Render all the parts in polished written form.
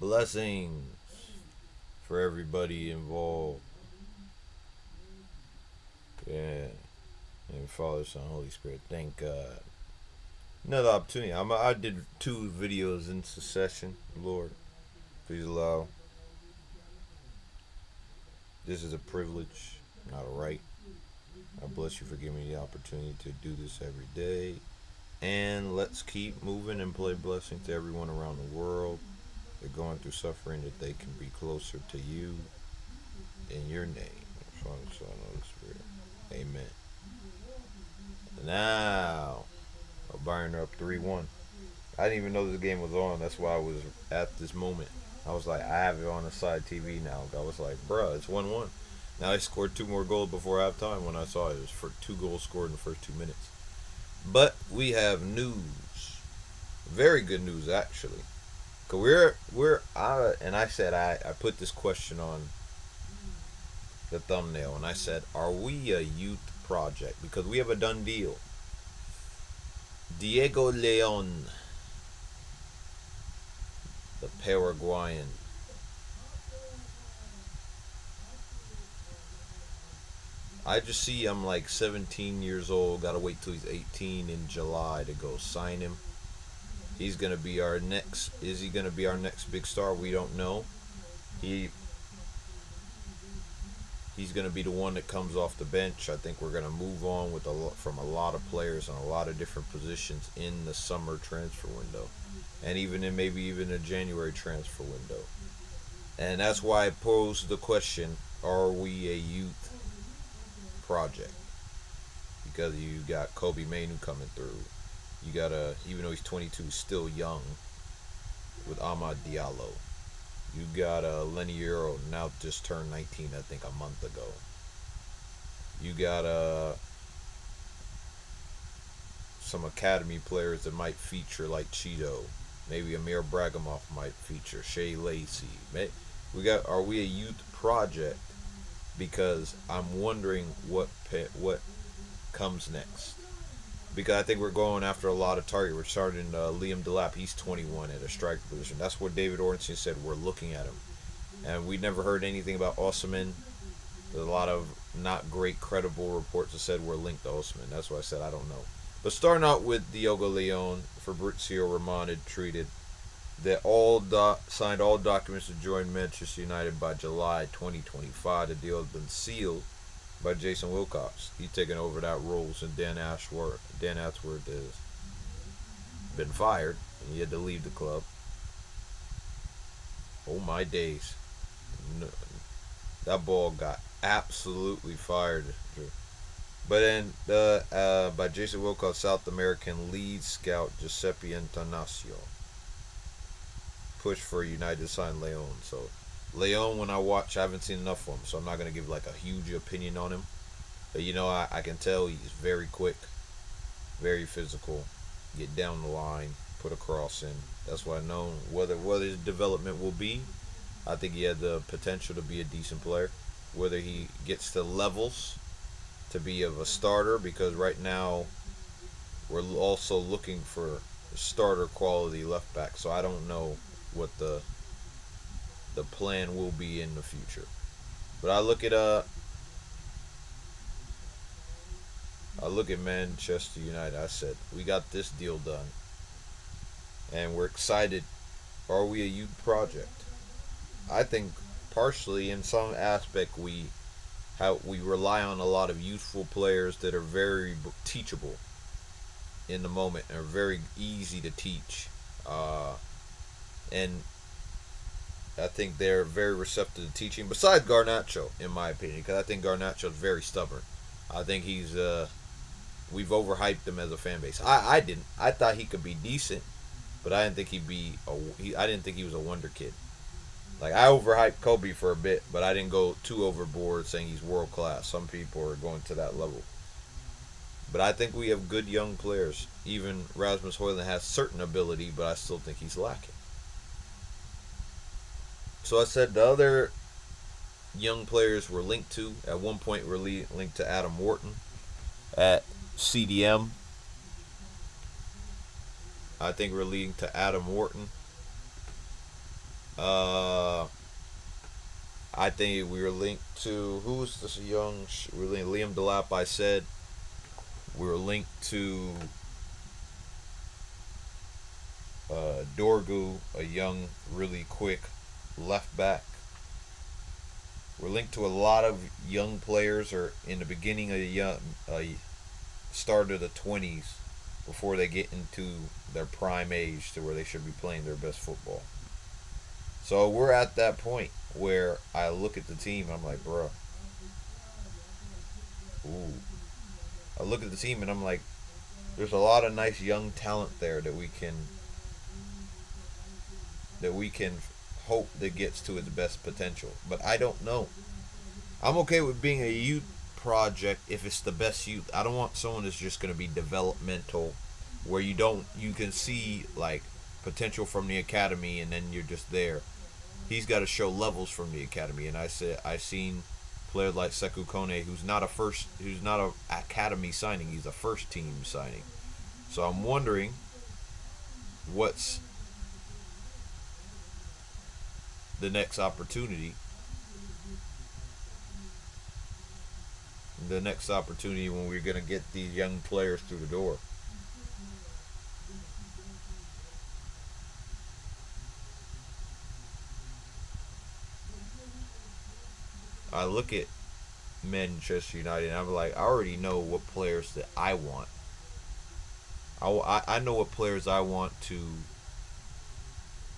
Blessings for everybody involved. Yeah. And Father, Son, Holy Spirit. Thank God. Another opportunity. I did 2 videos in succession. Lord, please allow. This is a privilege, not a right. I bless you for giving me the opportunity to do this every day. And let's keep moving and play blessing to everyone around the world. They're going through suffering that they can be closer to you in your name. Father, Son, Holy Spirit. Amen. Now, Bayern are up 3-1. I didn't even know this game was on. That's why I was at this moment. I was like, I have it on the side TV now. I was like, bruh, it's 1-1. Now they scored 2 more goals before halftime when I saw it. It was for 2 goals scored in the first 2 minutes. But we have news. Very good news, actually. Cause and I said I put this question on the thumbnail, and I said, are we a youth project? Because we have a done deal. Diego Leon, the Paraguayan. I just see I'm like 17 years old. Gotta wait till he's 18 in July to go sign him. He's gonna be our next. Is he gonna be our next big star? We don't know. He he's gonna be the one that comes off the bench. I think we're gonna move on with from a lot of players on a lot of different positions in the summer transfer window, and even in maybe even a January transfer window. And that's why I posed the question: are we a youth project? Because you got Kobe Manu coming through. You got even though he's 22, still young with Ahmad Diallo. You got Lenny Euro now just turned 19, I think, a month ago. You got some academy players that might feature like Cheeto. Maybe Amir Bragamoff might feature. Shea Lacey. We got. Are we a youth project? Because I'm wondering what comes next. Because I think we're going after a lot of target. We're starting Liam Delap. He's 21 at a striker position. That's what David Ornstein said. We're looking at him, and we never heard anything about Osman. There's a lot of not great credible reports that said we're linked to Osman. That's why I said I don't know. But starting out with Diogo Leon, Fabrizio Romano tweeted that signed all documents to join Manchester United by July 2025. The deal has been sealed by Jason Wilcox. He's taking over that role since Dan Ashworth has been fired and he had to leave the club. Oh my days. No, that ball got absolutely fired. But then by Jason Wilcox, South American lead scout Giuseppe Antonaccio pushed for United to sign Leon. So Leon, when I watch, I haven't seen enough of him, so I'm not gonna give like a huge opinion on him. But I can tell he's very quick, very physical, get down the line, put a cross in. That's what I know. Whether his development will be, I think he had the potential to be a decent player. Whether he gets to levels to be of a starter, because right now we're also looking for starter quality left back. So I don't know what the plan will be in the future. But I look at Manchester United. I said we got this deal done, and we're excited. Are we a youth project? I think partially in some aspect we rely on a lot of youthful players that are very teachable in the moment and are very easy to teach. And I think they're very receptive to teaching. Besides Garnacho, in my opinion, because I think Garnacho's very stubborn. I think we've overhyped him as a fan base. I didn't. I thought he could be decent, but I didn't think I didn't think he was a wonder kid. Like I overhyped Kobe for a bit, but I didn't go too overboard saying he's world class. Some people are going to that level. But I think we have good young players. Even Rasmus Højlund has certain ability, but I still think he's lacking. So I said the other young players were linked to. At one point, we're linked to Adam Wharton at CDM. I think we're leading to Adam Wharton Uh, I think we were linked to who's this young? We were linked, Liam Delap. I said we were linked to Dorgu, a young, really quick left back. We're linked to a lot of young players, or in the beginning of the start of the 20s, before they get into their prime age to where they should be playing their best football. So we're at that point where I look at the team and I'm like, bro, ooh. I look at the team and I'm like, there's a lot of nice young talent there that we can hope that gets to its best potential. But I don't know. I'm okay with being a youth project if it's the best youth. I don't want someone that's just going to be developmental, where you can see like potential from the academy and then you're just there. He's got to show levels from the academy, and I've seen players like Sekou Kone, who's not a academy signing. He's a first team signing. So I'm wondering what's the next opportunity. The next opportunity when we're gonna get these young players through the door. I look at Manchester United and I'm like, I already know what players that I want. I know what players I want to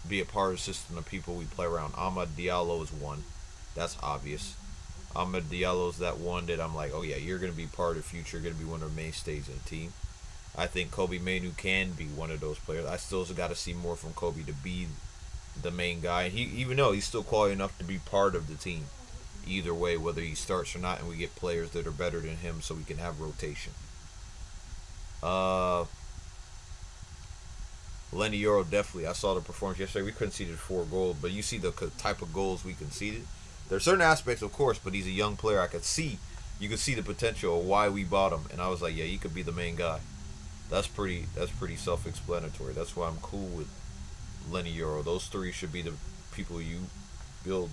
be a part of the system of people we play around. Ahmad Diallo is one. That's obvious. Ahmad Diallo's that one that I'm like, oh yeah, you're going to be part of the future. You're going to be one of the mainstays in the team. I think Kobe Manu can be one of those players. I still got to see more from Kobe to be the main guy. He, even though he's still quality enough to be part of the team. Either way, whether he starts or not, and we get players that are better than him, so we can have rotation. Uh, Lenny Euro definitely. I saw the performance yesterday. We conceded 4 goals, but you see the type of goals we conceded. There are certain aspects, of course, but he's a young player. You could see the potential of why we bought him, and I was like, yeah, he could be the main guy. That's pretty self-explanatory. That's why I'm cool with Lenny Euro. Those three should be the people you build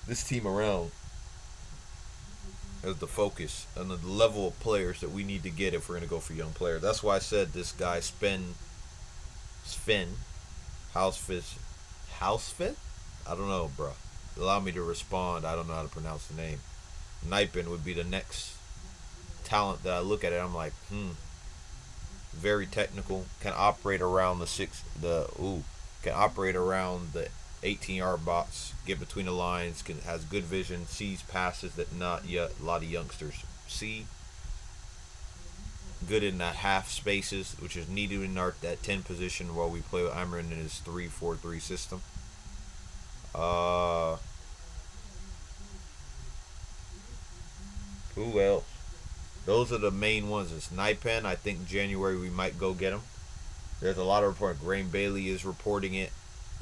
this team around as the focus and the level of players that we need to get if we're going to go for young players. That's why I said this guy Sven Housefit. I don't know, bro. Allow me to respond. I don't know how to pronounce the name. Nipin would be the next talent that I look at it. I'm like, very technical. Can operate around can operate around the 18-yard box. Get between the lines. Has good vision. Sees passes that not yet a lot of youngsters see. Good in that half spaces, which is needed in that 10 position while we play with Amarin in his 3-4-3 system. Uh, who else? Those are the main ones. It's Naipan. I think January we might go get him. There's a lot of reporting. Graham Bailey is reporting it.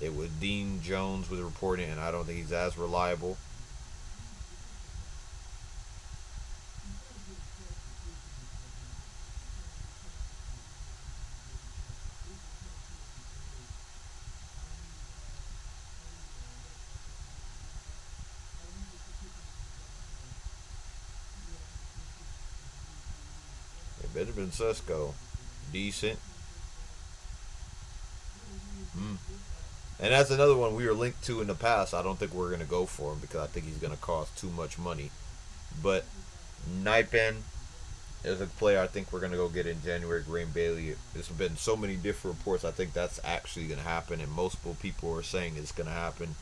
It was Dean Jones was reporting it, and I don't think he's as reliable. Benjamin Sesko, decent. And that's another one we were linked to in the past. I don't think we're going to go for him because I think he's going to cost too much money. But Naipen is a player I think we're going to go get in January. Graham Bailey. There's been so many different reports. I think that's actually going to happen, and multiple people are saying it's going to happen.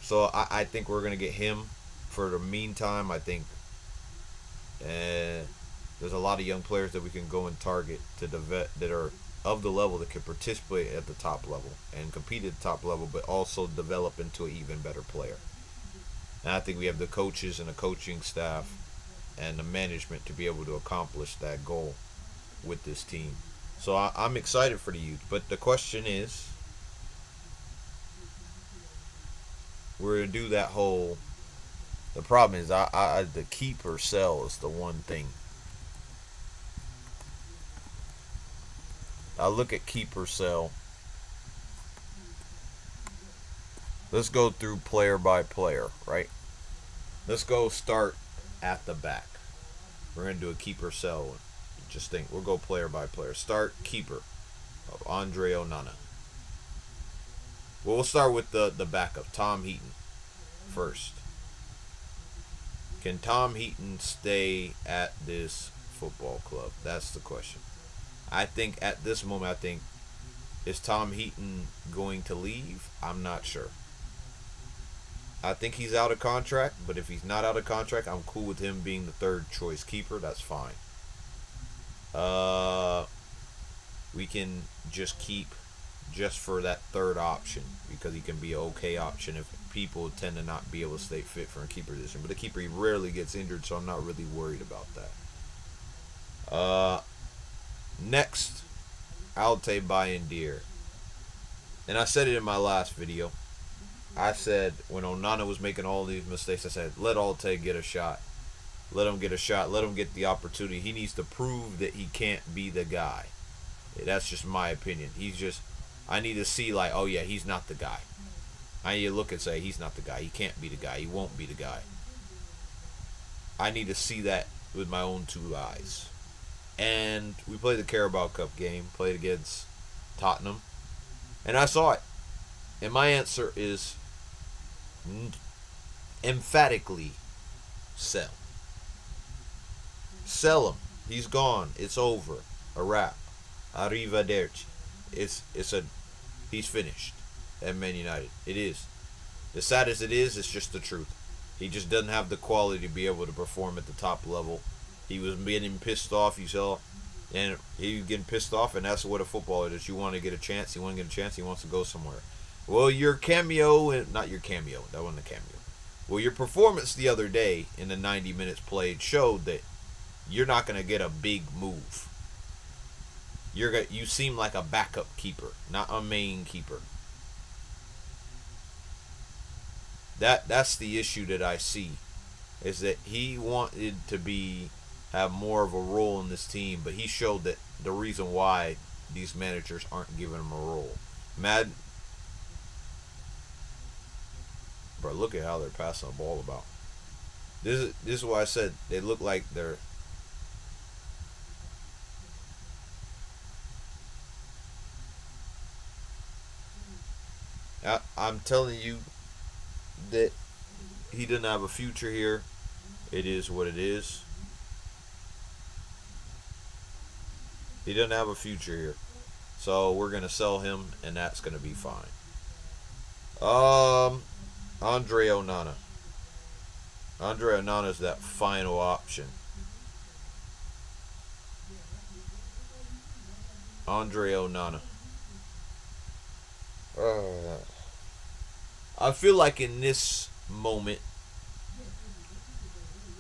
So I think we're going to get him. For the meantime, I think there's a lot of young players that we can go and target to the vet that are of the level that can participate at the top level and compete at the top level, but also develop into an even better player. And I think we have the coaches and the coaching staff and the management to be able to accomplish that goal with this team. So I'm excited for the youth. But the question is, we're going to do that whole. The problem is, the keep or sell is the one thing. I look at keep or sell. let's go through player by player, right? Let's go start at the back. We're gonna do a keeper sell. Just think, we'll go player by player. Start keeper of Andre Onana. Well, we'll start with the backup, Tom Heaton, first. Can Tom Heaton stay at this football club? That's the question. I think at this moment, is Tom Heaton going to leave? I'm not sure. I think he's out of contract, but if he's not out of contract, I'm cool with him being the third choice keeper. That's fine. We can just keep just for that third option because he can be an okay option if people tend to not be able to stay fit for a keeper position. But the keeper, he rarely gets injured, so I'm not really worried about that. Next, Altay Bayindir. And I said it in my last video. I said when Onana was making all these mistakes, I said, let Altay get a shot. Let him get a shot. Let him get the opportunity. He needs to prove that he can't be the guy. That's just my opinion. I need to see like, oh yeah, he's not the guy. I need to look and say, he's not the guy. He can't be the guy. He won't be the guy. I need to see that with my own two eyes. And we played the Carabao Cup game, played against Tottenham, and I saw it. And my answer is emphatically sell. Sell him. He's gone. It's over. A wrap. Arrivederci. He's finished at Man United. It is. As sad as it is, it's just the truth. He just doesn't have the quality to be able to perform at the top level. He was getting pissed off, you saw, and he was getting pissed off, and that's what a footballer is. You want to get a chance. He want to get a chance. He wants to go somewhere. Well, your cameo, not your cameo. That wasn't a cameo. Well, your performance the other day in the 90 minutes played showed that you're not going to get a big move. You seem like a backup keeper, not a main keeper. That's the issue that I see, is that he wanted to have more of a role in this team, but he showed that the reason why these managers aren't giving him a role. Bro, look at how they're passing the ball about. This is why I said they look like they're. I'm telling you that he didn't have a future here. It is what it is. He doesn't have a future here. So we're going to sell him, and that's going to be fine. Andre Onana. Andre Onana is that final option. Andre Onana. I feel like in this moment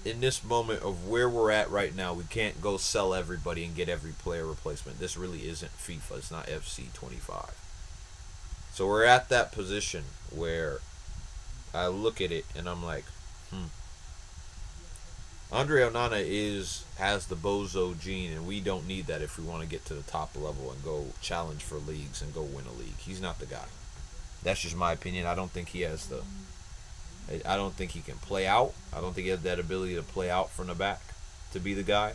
of where we're at right now, we can't go sell everybody and get every player replacement. This really isn't FIFA. It's not FC 25. So we're at that position where I look at it and I'm like, Andre Onana has the bozo gene, and we don't need that if we want to get to the top level and go challenge for leagues and go win a league. He's not the guy. That's just my opinion. I don't think he can play out. I don't think he has that ability to play out from the back to be the guy.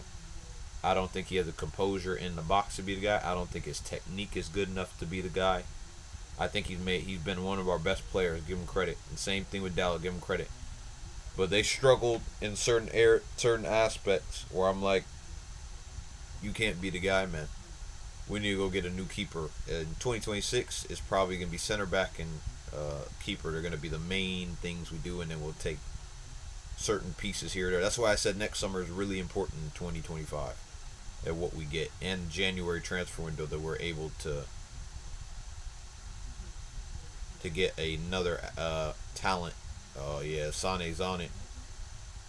I don't think he has the composure in the box to be the guy. I don't think his technique is good enough to be the guy. I think he's been one of our best players. Give him credit. And same thing with Dallas. Give him credit. But they struggled in certain aspects where I'm like, you can't be the guy, man. We need to go get a new keeper. In 2026, it's probably going to be center back and keeper. They're going to be the main things we do, and then we'll take certain pieces here or there. That's why I said next summer is really important in 2025 at what we get. And January transfer window that we're able to get another talent. Oh, yeah, Sane's on it.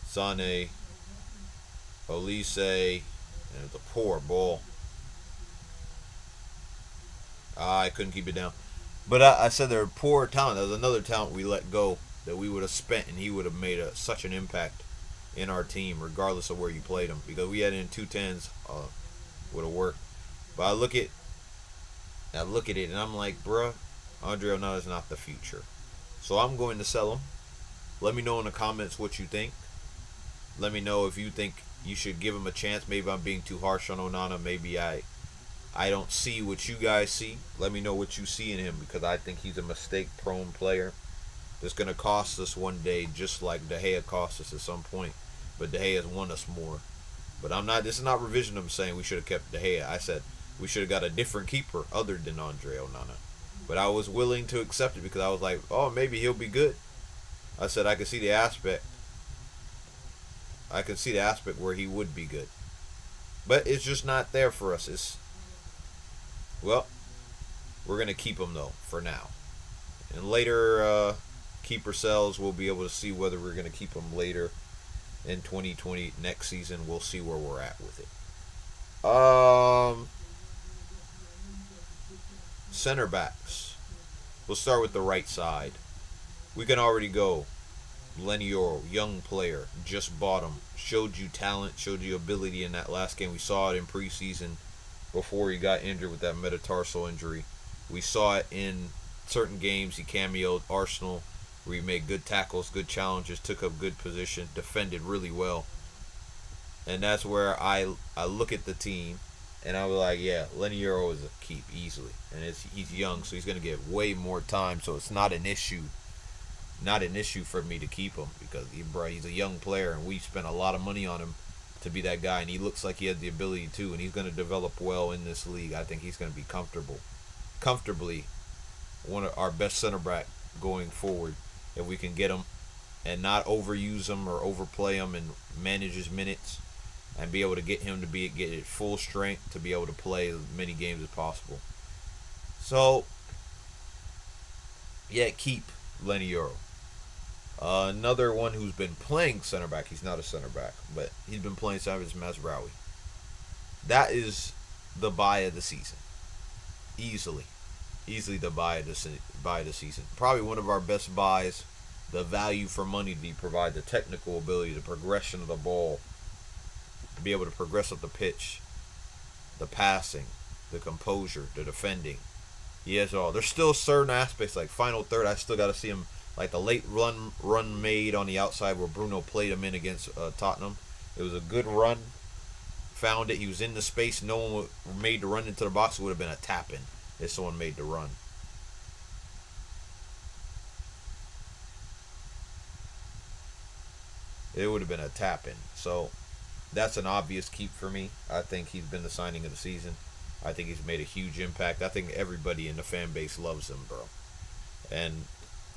Sane, Olise, and it's a poor ball. I couldn't keep it down. But I said they're poor talent. There's another talent we let go that we would have spent, and he would have made such an impact in our team, regardless of where you played him. Because we had it in 210s, would have worked. But I look at it, and I'm like, bruh, Andre Onana is not the future. So I'm going to sell him. Let me know in the comments what you think. Let me know if you think you should give him a chance. Maybe I'm being too harsh on Onana. Maybe I don't see what you guys see. Let me know what you see in him, because I think he's a mistake-prone player that's going to cost us one day, just like De Gea cost us at some point. But De Gea has won us more. But I'm not. This is not revisionism saying we should have kept De Gea. I said we should have got a different keeper other than Andre Onana. But I was willing to accept it because I was like, oh, maybe he'll be good. I said I could see the aspect. I could see the aspect where he would be good. But it's just not there for us. Well, we're going to keep him, though, for now. And later keeper sales, we'll be able to see whether we're going to keep him later in 2020. Next season, we'll see where we're at with it. Center backs. We'll start with the right side. We can already go. Lenioro, young player, just bought him. Showed you talent, showed you ability in that last game. We saw it in preseason before he got injured with that metatarsal injury. We saw it in certain games. He cameoed Arsenal, where he made good tackles, good challenges, took up good position, defended really well. And that's where I look at the team, and I was like, yeah, Lenioro is a keep easily. And he's young, so he's going to get way more time, so it's not an issue. Not an issue for me to keep him, because he's a young player, and we spent a lot of money on him to be that guy, and he looks like he has the ability to, and he's going to develop well in this league. I think he's going to be comfortably one of our best center back going forward, if we can get him and not overuse him or overplay him and manage his minutes, and be able to get him to get at full strength to be able to play as many games as possible. So, yeah, keep Lenioro. Another one who's been playing center back. He's not a center back, but he's been playing center back is Mazraoui. That is the buy of the season. Easily the buy of the season. Probably one of our best buys. The value for money to provide, the technical ability, the progression of the ball, to be able to progress up the pitch, the passing, the composure, the defending. He has it all. There's still certain aspects like final third. I still got to see him. Like the late run made on the outside where Bruno played him in against Tottenham. It was a good run. Found it. He was in the space. No one made the run into the box. It would have been a tap-in if someone made the run. It would have been a tap-in. So that's an obvious keep for me. I think he's been the signing of the season. I think he's made a huge impact. I think everybody in the fan base loves him, bro. And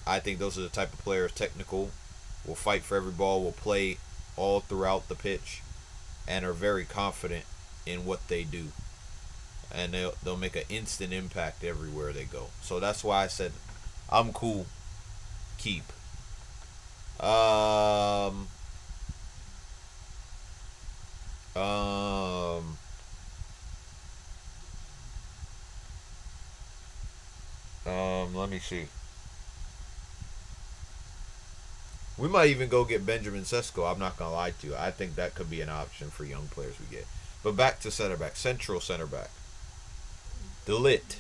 I think those are the type of players, technical, will fight for every ball, will play all throughout the pitch, and are very confident in what they do. And they'll make an instant impact everywhere they go. So that's why I said I'm cool. Keep. Let me see. We might even go get Benjamin Sesko. I'm not going to lie to you. I think that could be an option for young players we get. But back to center back. Central center back. De Ligt.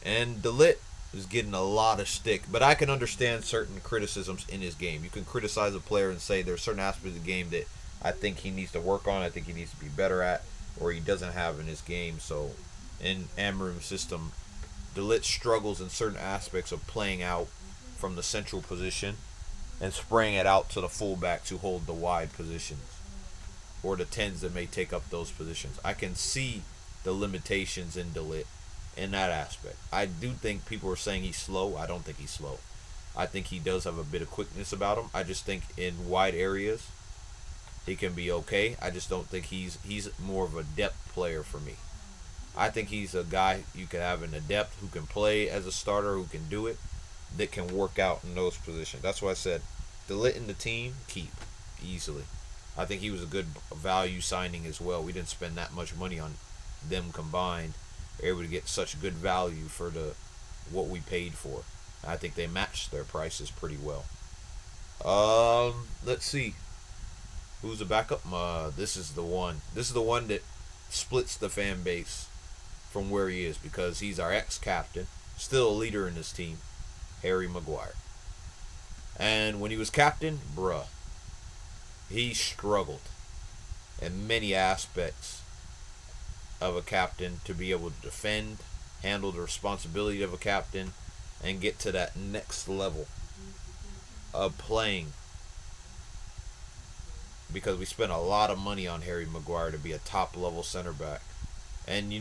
And De Ligt is getting a lot of stick. But I can understand certain criticisms in his game. You can criticize a player and say there's certain aspects of the game that I think he needs to work on. I think he needs to be better at. Or he doesn't have in his game. So in Amorim's system, De Ligt struggles in certain aspects of playing out from the central position and spraying it out to the fullbacks who hold the wide positions, or the 10s that may take up those positions. I can see the limitations in De Ligt in that aspect. I do think people are saying he's slow. I don't think he's slow. I think he does have a bit of quickness about him. I just think in wide areas he can be okay. I just don't think he's more of a depth player for me. I think he's a guy you can have in the depth who can play as a starter, who can do it, that can work out in those positions. That's why I said De Ligt in the team, keep easily. I think he was a good value signing as well. We didn't spend that much money on them combined. They were able to get such good value for what we paid for. I think they matched their prices pretty well. Let's see. Who's the backup? This is the one. This is the one that splits the fan base from where he is, because he's our ex-captain, still a leader in this team, Harry Maguire. And when he was captain, bruh, he struggled in many aspects of a captain to be able to defend, handle the responsibility of a captain, and get to that next level of playing. Because we spent a lot of money on Harry Maguire to be a top level center back. And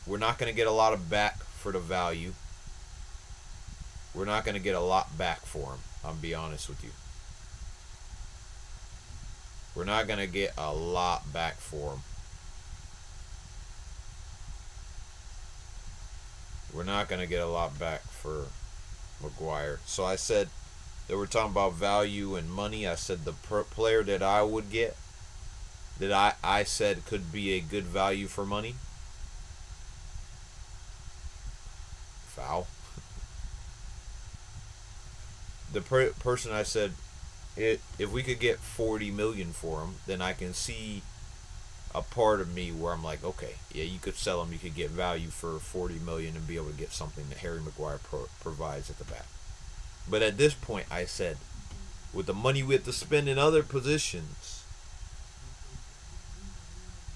we're not going to get a lot of back for the value. We're not going to get a lot back for him. I'll be honest with you. We're not going to get a lot back for him. We're not going to get a lot back for Maguire. So I said that we're talking about value and money. I said the player that I would get, that I said could be a good value for money. Foul. The person I said, if we could get 40 million for him, then I can see a part of me where I'm like, okay, yeah, you could sell him, you could get value for 40 million and be able to get something that Harry Maguire provides at the back. But at this point, I said, with the money we have to spend in other positions,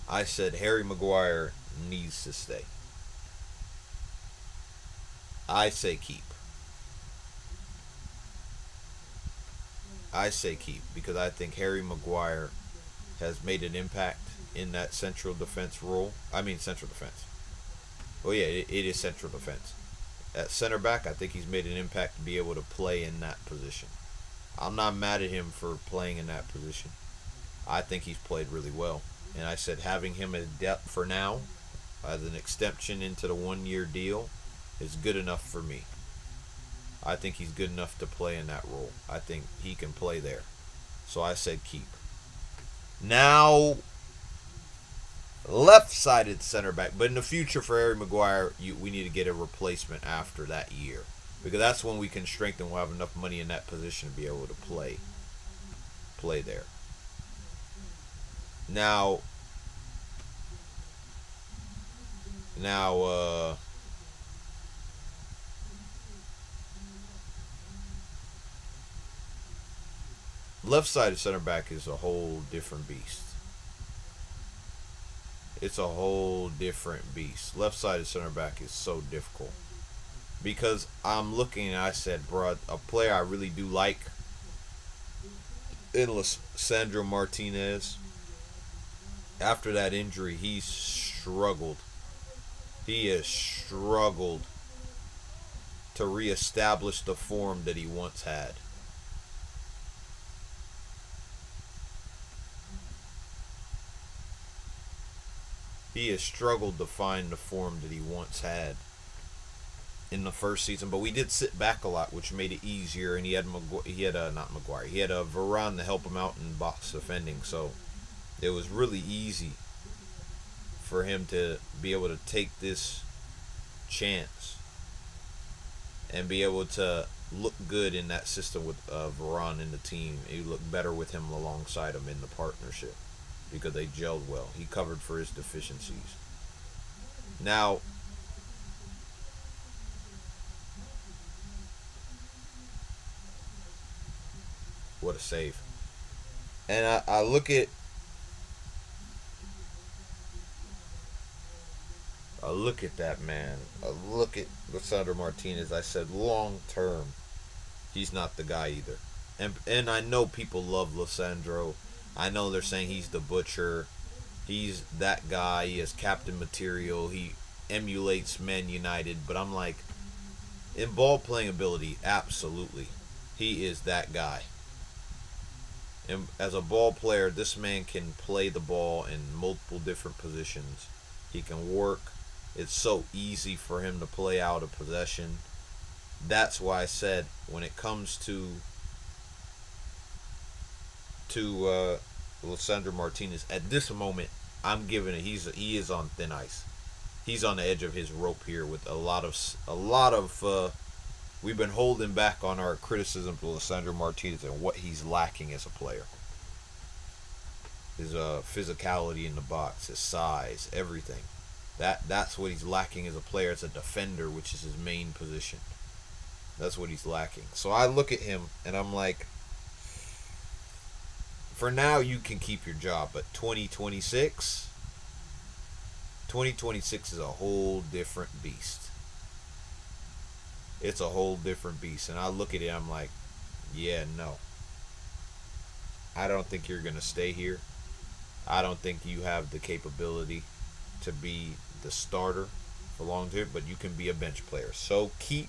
I said Harry Maguire needs to stay. I say keep. I say keep because I think Harry Maguire has made an impact in that central defense role. I mean central defense. Oh yeah, it is central defense. At center back, I think he's made an impact to be able to play in that position. I'm not mad at him for playing in that position. I think he's played really well. And I said having him at depth for now, as an extension into the 1-year deal, is good enough for me. I think he's good enough to play in that role. I think he can play there. So I said keep. Now, left-sided center back. But in the future for Harry Maguire, we need to get a replacement after that year. Because that's when we can strengthen. We'll have enough money in that position to be able to play there. Now, left-sided center back is a whole different beast. It's a whole different beast. Left-sided center back is so difficult. Because I'm looking and I said, bro, a player I really do like in Lisandro Martinez, after that injury, he's struggled. He has struggled to reestablish the form that he once had. He has struggled to find the form that he once had in the first season, but we did sit back a lot, which made it easier. And he had He had a Varane to help him out in box defending, so it was really easy for him to be able to take this chance and be able to look good in that system with Varane in the team. He looked better with him alongside him in the partnership because they gelled well. He covered for his deficiencies. Now, what a save. And I look at that man. I look at Lisandro Martinez. I said long term, he's not the guy either. And I know people love Lisandro. I know they're saying he's the butcher. He's that guy. He has captain material. He emulates Man United. But I'm like, in ball playing ability, absolutely, he is that guy. And as a ball player, this man can play the ball in multiple different positions. He can work. It's so easy for him to play out of possession. That's why I said when it comes to Lisandro Martinez, at this moment, I'm giving it. He is on thin ice. He's on the edge of his rope here with a lot of. We've been holding back on our criticism of Lisandro Martinez and what he's lacking as a player. His physicality in the box, his size, everything. That's what he's lacking as a player, as a defender, which is his main position. That's what he's lacking. So I look at him and I'm like, for now you can keep your job, but 2026 is a whole different beast. It's a whole different beast. And I look at it, I'm like, yeah, no. I don't think you're going to stay here. I don't think you have the capability to be the starter for long term, but you can be a bench player. So keep,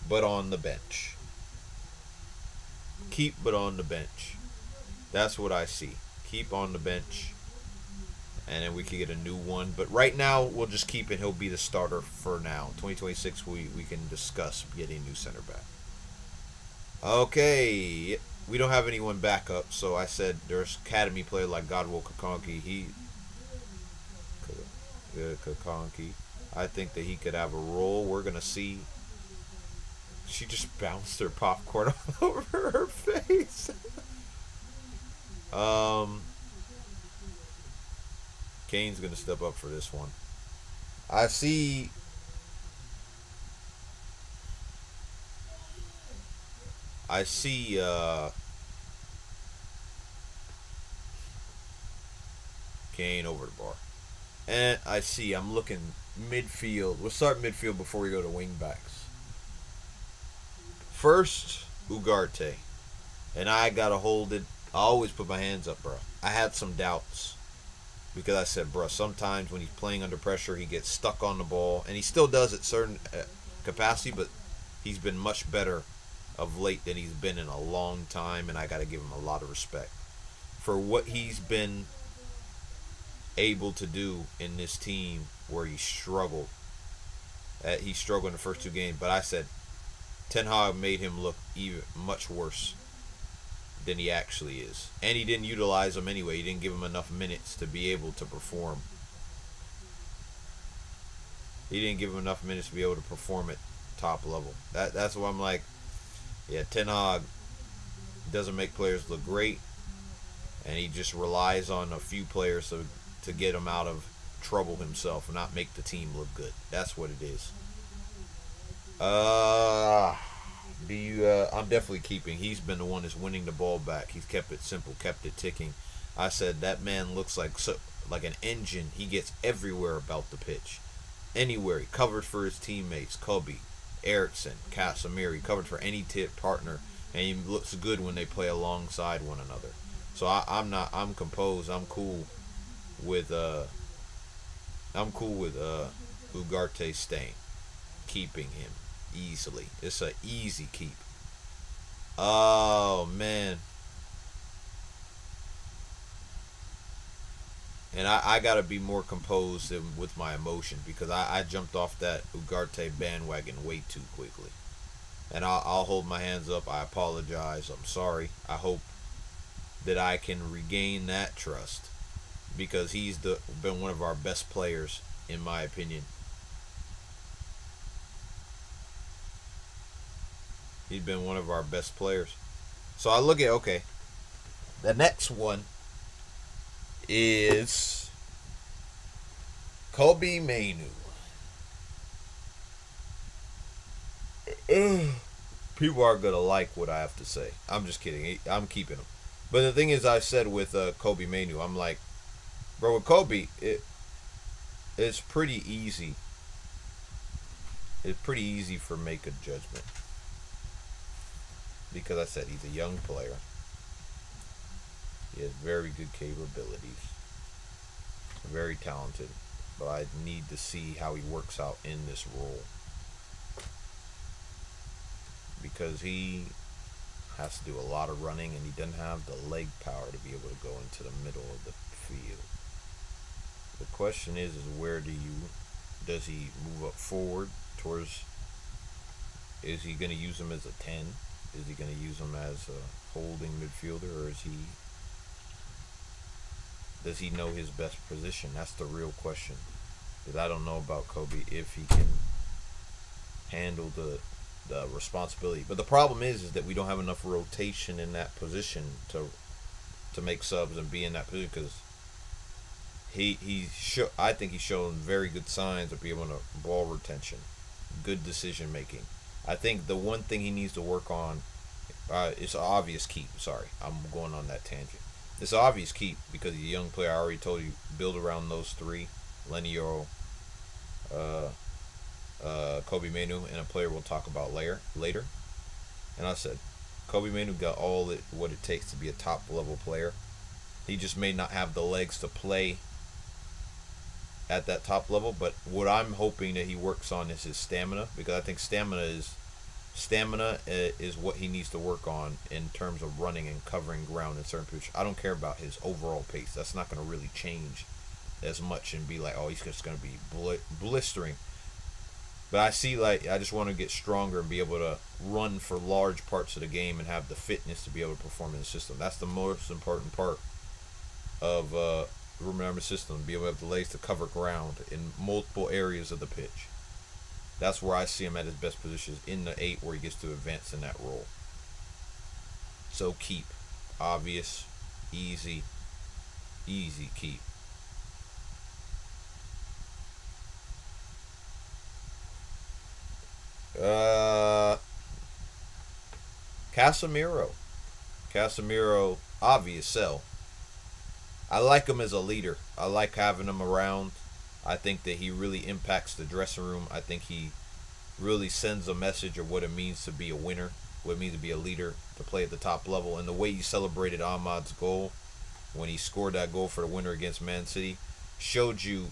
but on the bench. Keep, but on the bench. That's what I see. Keep on the bench, and then we can get a new one. But right now, we'll just keep it. He'll be the starter for now. 2026, we can discuss getting a new center back. Okay, we don't have anyone back up, so I said there's academy player like Godwell Kakonki. Kakonki. I think that he could have a role. We're gonna see. She just bounced her popcorn all over her face. Kane's gonna step up for this one. I see. I see. Kane over the bar, and I see. I'm looking midfield. We'll start midfield before we go to wing backs. First, Ugarte, and I gotta hold it. I always put my hands up, bro. I had some doubts because I said, bro, sometimes when he's playing under pressure, he gets stuck on the ball, and he still does at certain capacity, but he's been much better of late than he's been in a long time, and I got to give him a lot of respect for what he's been able to do in this team where he struggled. He struggled in the first two games, but I said Ten Hag made him look even much worse than he actually is. And he didn't utilize him anyway. He didn't give him enough minutes to be able to perform. He didn't give him enough minutes to be able to perform at top level. That's why I'm like, yeah, Ten Hag doesn't make players look great, and he just relies on a few players to get him out of trouble himself and not make the team look good. That's what it is. I'm definitely keeping. He's been the one that's winning the ball back. He's kept it simple, kept it ticking. I said that man looks like an engine. He gets everywhere about the pitch, anywhere. He covers for his teammates, Kobe, Eriksson, Casemiro. He covered for any tip partner, and he looks good when they play alongside one another. So I'm composed. I'm cool with Ugarte staying, keeping him easily. It's an easy keep. Oh man. And I gotta be more composed with my emotion because I jumped off that Ugarte bandwagon way too quickly. And I'll hold my hands up. I apologize. I'm sorry. I hope that I can regain that trust because he's been one of our best players in my opinion. He's been one of our best players. So I look at, okay, the next one is Kobbie Mainoo. People are going to like what I have to say. I'm just kidding. I'm keeping him. But the thing is, I said with Kobbie Mainoo, I'm like, bro, with Kobe, it's pretty easy. It's pretty easy for make a judgment. Because I said he's a young player. He has very good capabilities. Very talented. But I need to see how he works out in this role. Because he has to do a lot of running and he doesn't have the leg power to be able to go into the middle of the field. The question is where does he move up forward towards, is he going to use him as a 10? Is he going to use him as a holding midfielder, or does he know his best position? That's the real question. Because I don't know about Kobe if he can handle the responsibility. But the problem is that we don't have enough rotation in that position to make subs and be in that position because I think he's shown very good signs of being able to ball retention, good decision making. I think the one thing he needs to work on, it's an obvious keep. Sorry, I'm going on that tangent. It's an obvious keep because he's a young player. I already told you, build around those three: Lenioro, uh, Kobe Manu, and a player we'll talk about later. And I said, Kobe Manu got what it takes to be a top level player. He just may not have the legs to play at that top level. But what I'm hoping that he works on is his stamina, because I think stamina is what he needs to work on in terms of running and covering ground in certain positions. I don't care about his overall pace. That's not going to really change as much and be like, oh, he's just going to be blistering. But I just want to get stronger and be able to run for large parts of the game and have the fitness to be able to perform in the system. That's the most important part of remember system. Be able to have the legs to cover ground in multiple areas of the pitch. That's where I see him at his best positions, in the 8 where he gets to advance in that role. So keep. Obvious. Easy keep. Casemiro. Obvious sell. I like him as a leader. I like having him around. I think that he really impacts the dressing room. I think he really sends a message of what it means to be a winner, what it means to be a leader, to play at the top level. And the way he celebrated Ahmad's goal when he scored that goal for the winner against Man City showed you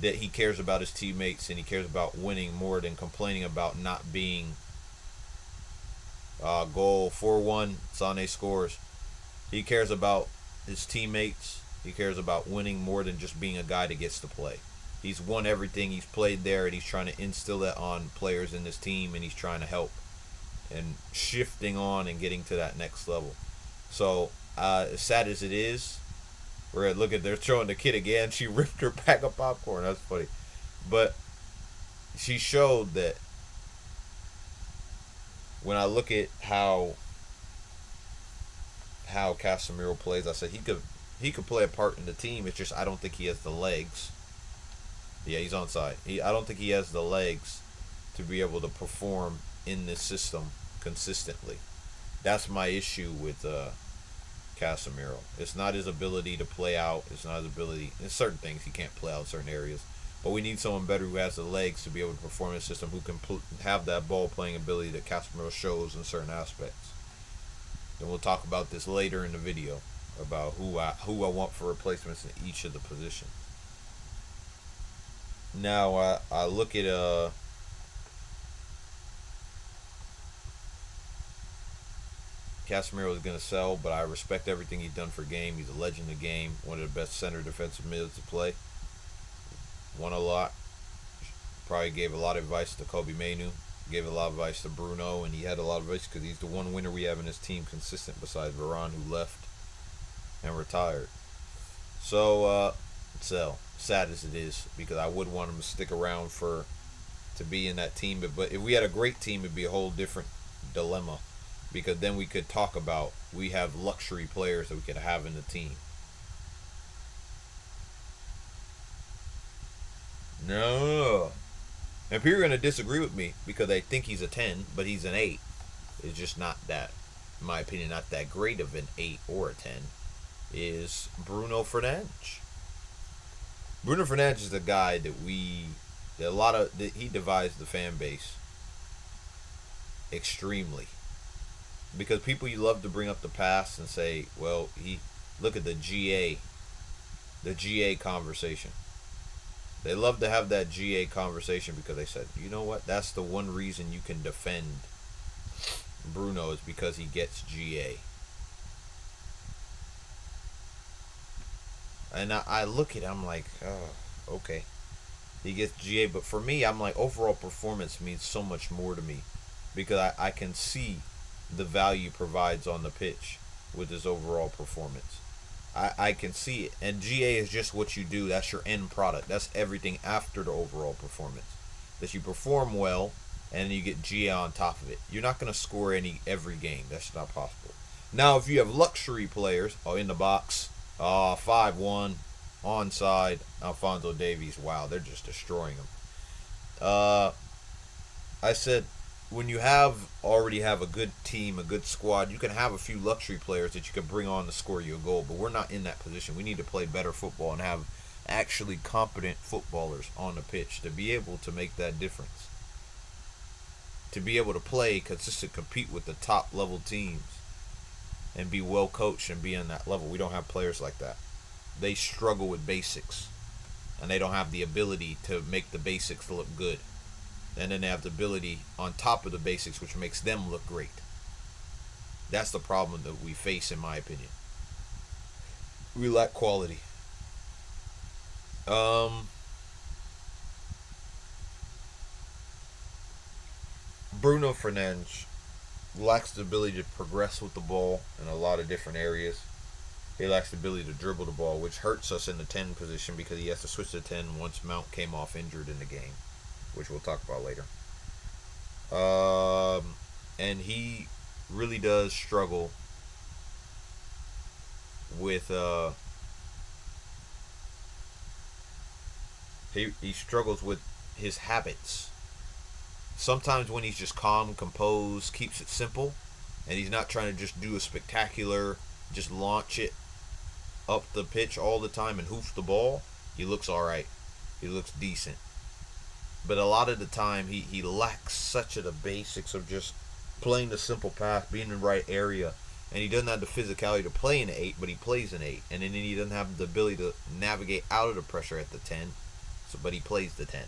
that he cares about his teammates and he cares about winning more than complaining about not being goal 4-1. Sane scores. He cares about his teammates. He cares about winning more than just being a guy that gets to play. He's won everything. He's played there, and he's trying to instill that on players in this team, and he's trying to help and shifting on and getting to that next level. So, as sad as it is, they're showing the kid again. She ripped her pack of popcorn. That's funny. But she showed that when I look at how Casemiro plays, I said he could play a part in the team. It's just I don't think he has the legs. Yeah, he's onside. I don't think he has the legs to be able to perform in this system consistently. That's my issue with Casemiro. It's not his ability to play out. It's not his ability. In certain things he can't play out in certain areas. But we need someone better who has the legs to be able to perform in the system, who can have that ball playing ability that Casemiro shows in certain aspects. And we'll talk about this later in the video about who I want for replacements in each of the positions. Now I look at Casemiro is going to sell, but I respect everything he's done for game. He's a legend in the game, one of the best center defensive mids to play. Won a lot. Probably gave a lot of advice to Kobe Manu. Gave a lot of advice to Bruno, and he had a lot of advice because he's the one winner we have in his team consistent besides Varane, who left and retired. So, sell. Sad as it is, because I would want him to stick around to be in that team. But if we had a great team, it'd be a whole different dilemma, because then we could talk about we have luxury players that we could have in the team. No. And people are going to disagree with me because they think he's a 10, but he's an 8. It's just not that, in my opinion, not that great of an 8 or a 10, is Bruno Fernandes. Bruno Fernandes is the guy that he divides the fan base extremely. Because people, you love to bring up the past and say, well, look at the GA conversation. They love to have that GA conversation because they said, you know what, that's the one reason you can defend Bruno is because he gets GA. And I look at it, I'm like, oh, okay. He gets GA, but for me, I'm like, overall performance means so much more to me. Because I can see the value provides on the pitch with his overall performance. I can see it. And GA is just what you do. That's your end product. That's everything after the overall performance. That you perform well, and then you get GA on top of it. You're not going to score every game. That's not possible. Now, if you have luxury players, in the box, 5-1, onside, Alphonso Davies, wow, they're just destroying them. I said when you have already have a good team, a good squad, you can have a few luxury players that you can bring on to score you a goal. But we're not in that position. We need to play better football and have actually competent footballers on the pitch to be able to make that difference. To be able to play consistent, compete with the top level teams, and be well coached and be on that level. We don't have players like that. They struggle with basics, and they don't have the ability to make the basics look good. And then they have the ability on top of the basics, which makes them look great. That's the problem that we face, in my opinion. We lack quality. Bruno Fernandes lacks the ability to progress with the ball in a lot of different areas. He lacks the ability to dribble the ball, which hurts us in the 10 position because he has to switch to 10 once Mount came off injured in the game, which we'll talk about later. And he really does struggle with he struggles with his habits. Sometimes when he's just calm, composed, keeps it simple, and he's not trying to just do a spectacular, just launch it up the pitch all the time and hoof the ball, he looks alright. He looks decent. But a lot of the time, he lacks such of the basics of just playing the simple pass, being in the right area. And he doesn't have the physicality to play in the 8, but he plays in 8. And then he doesn't have the ability to navigate out of the pressure at the 10, but he plays the 10.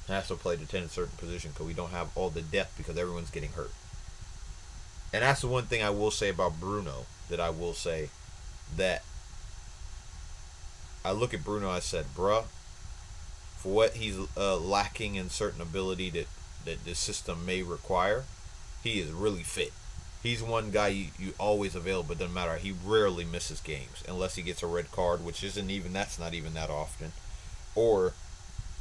Has to play the 10 in a certain position because we don't have all the depth because everyone's getting hurt. And that's the one thing I will say about Bruno, that I will say that I look at Bruno, I said, bruh, for what he's lacking in certain ability that this system may require, he is really fit. He's one guy you always avail, but doesn't matter. He rarely misses games unless he gets a red card, which that's not even that often. Or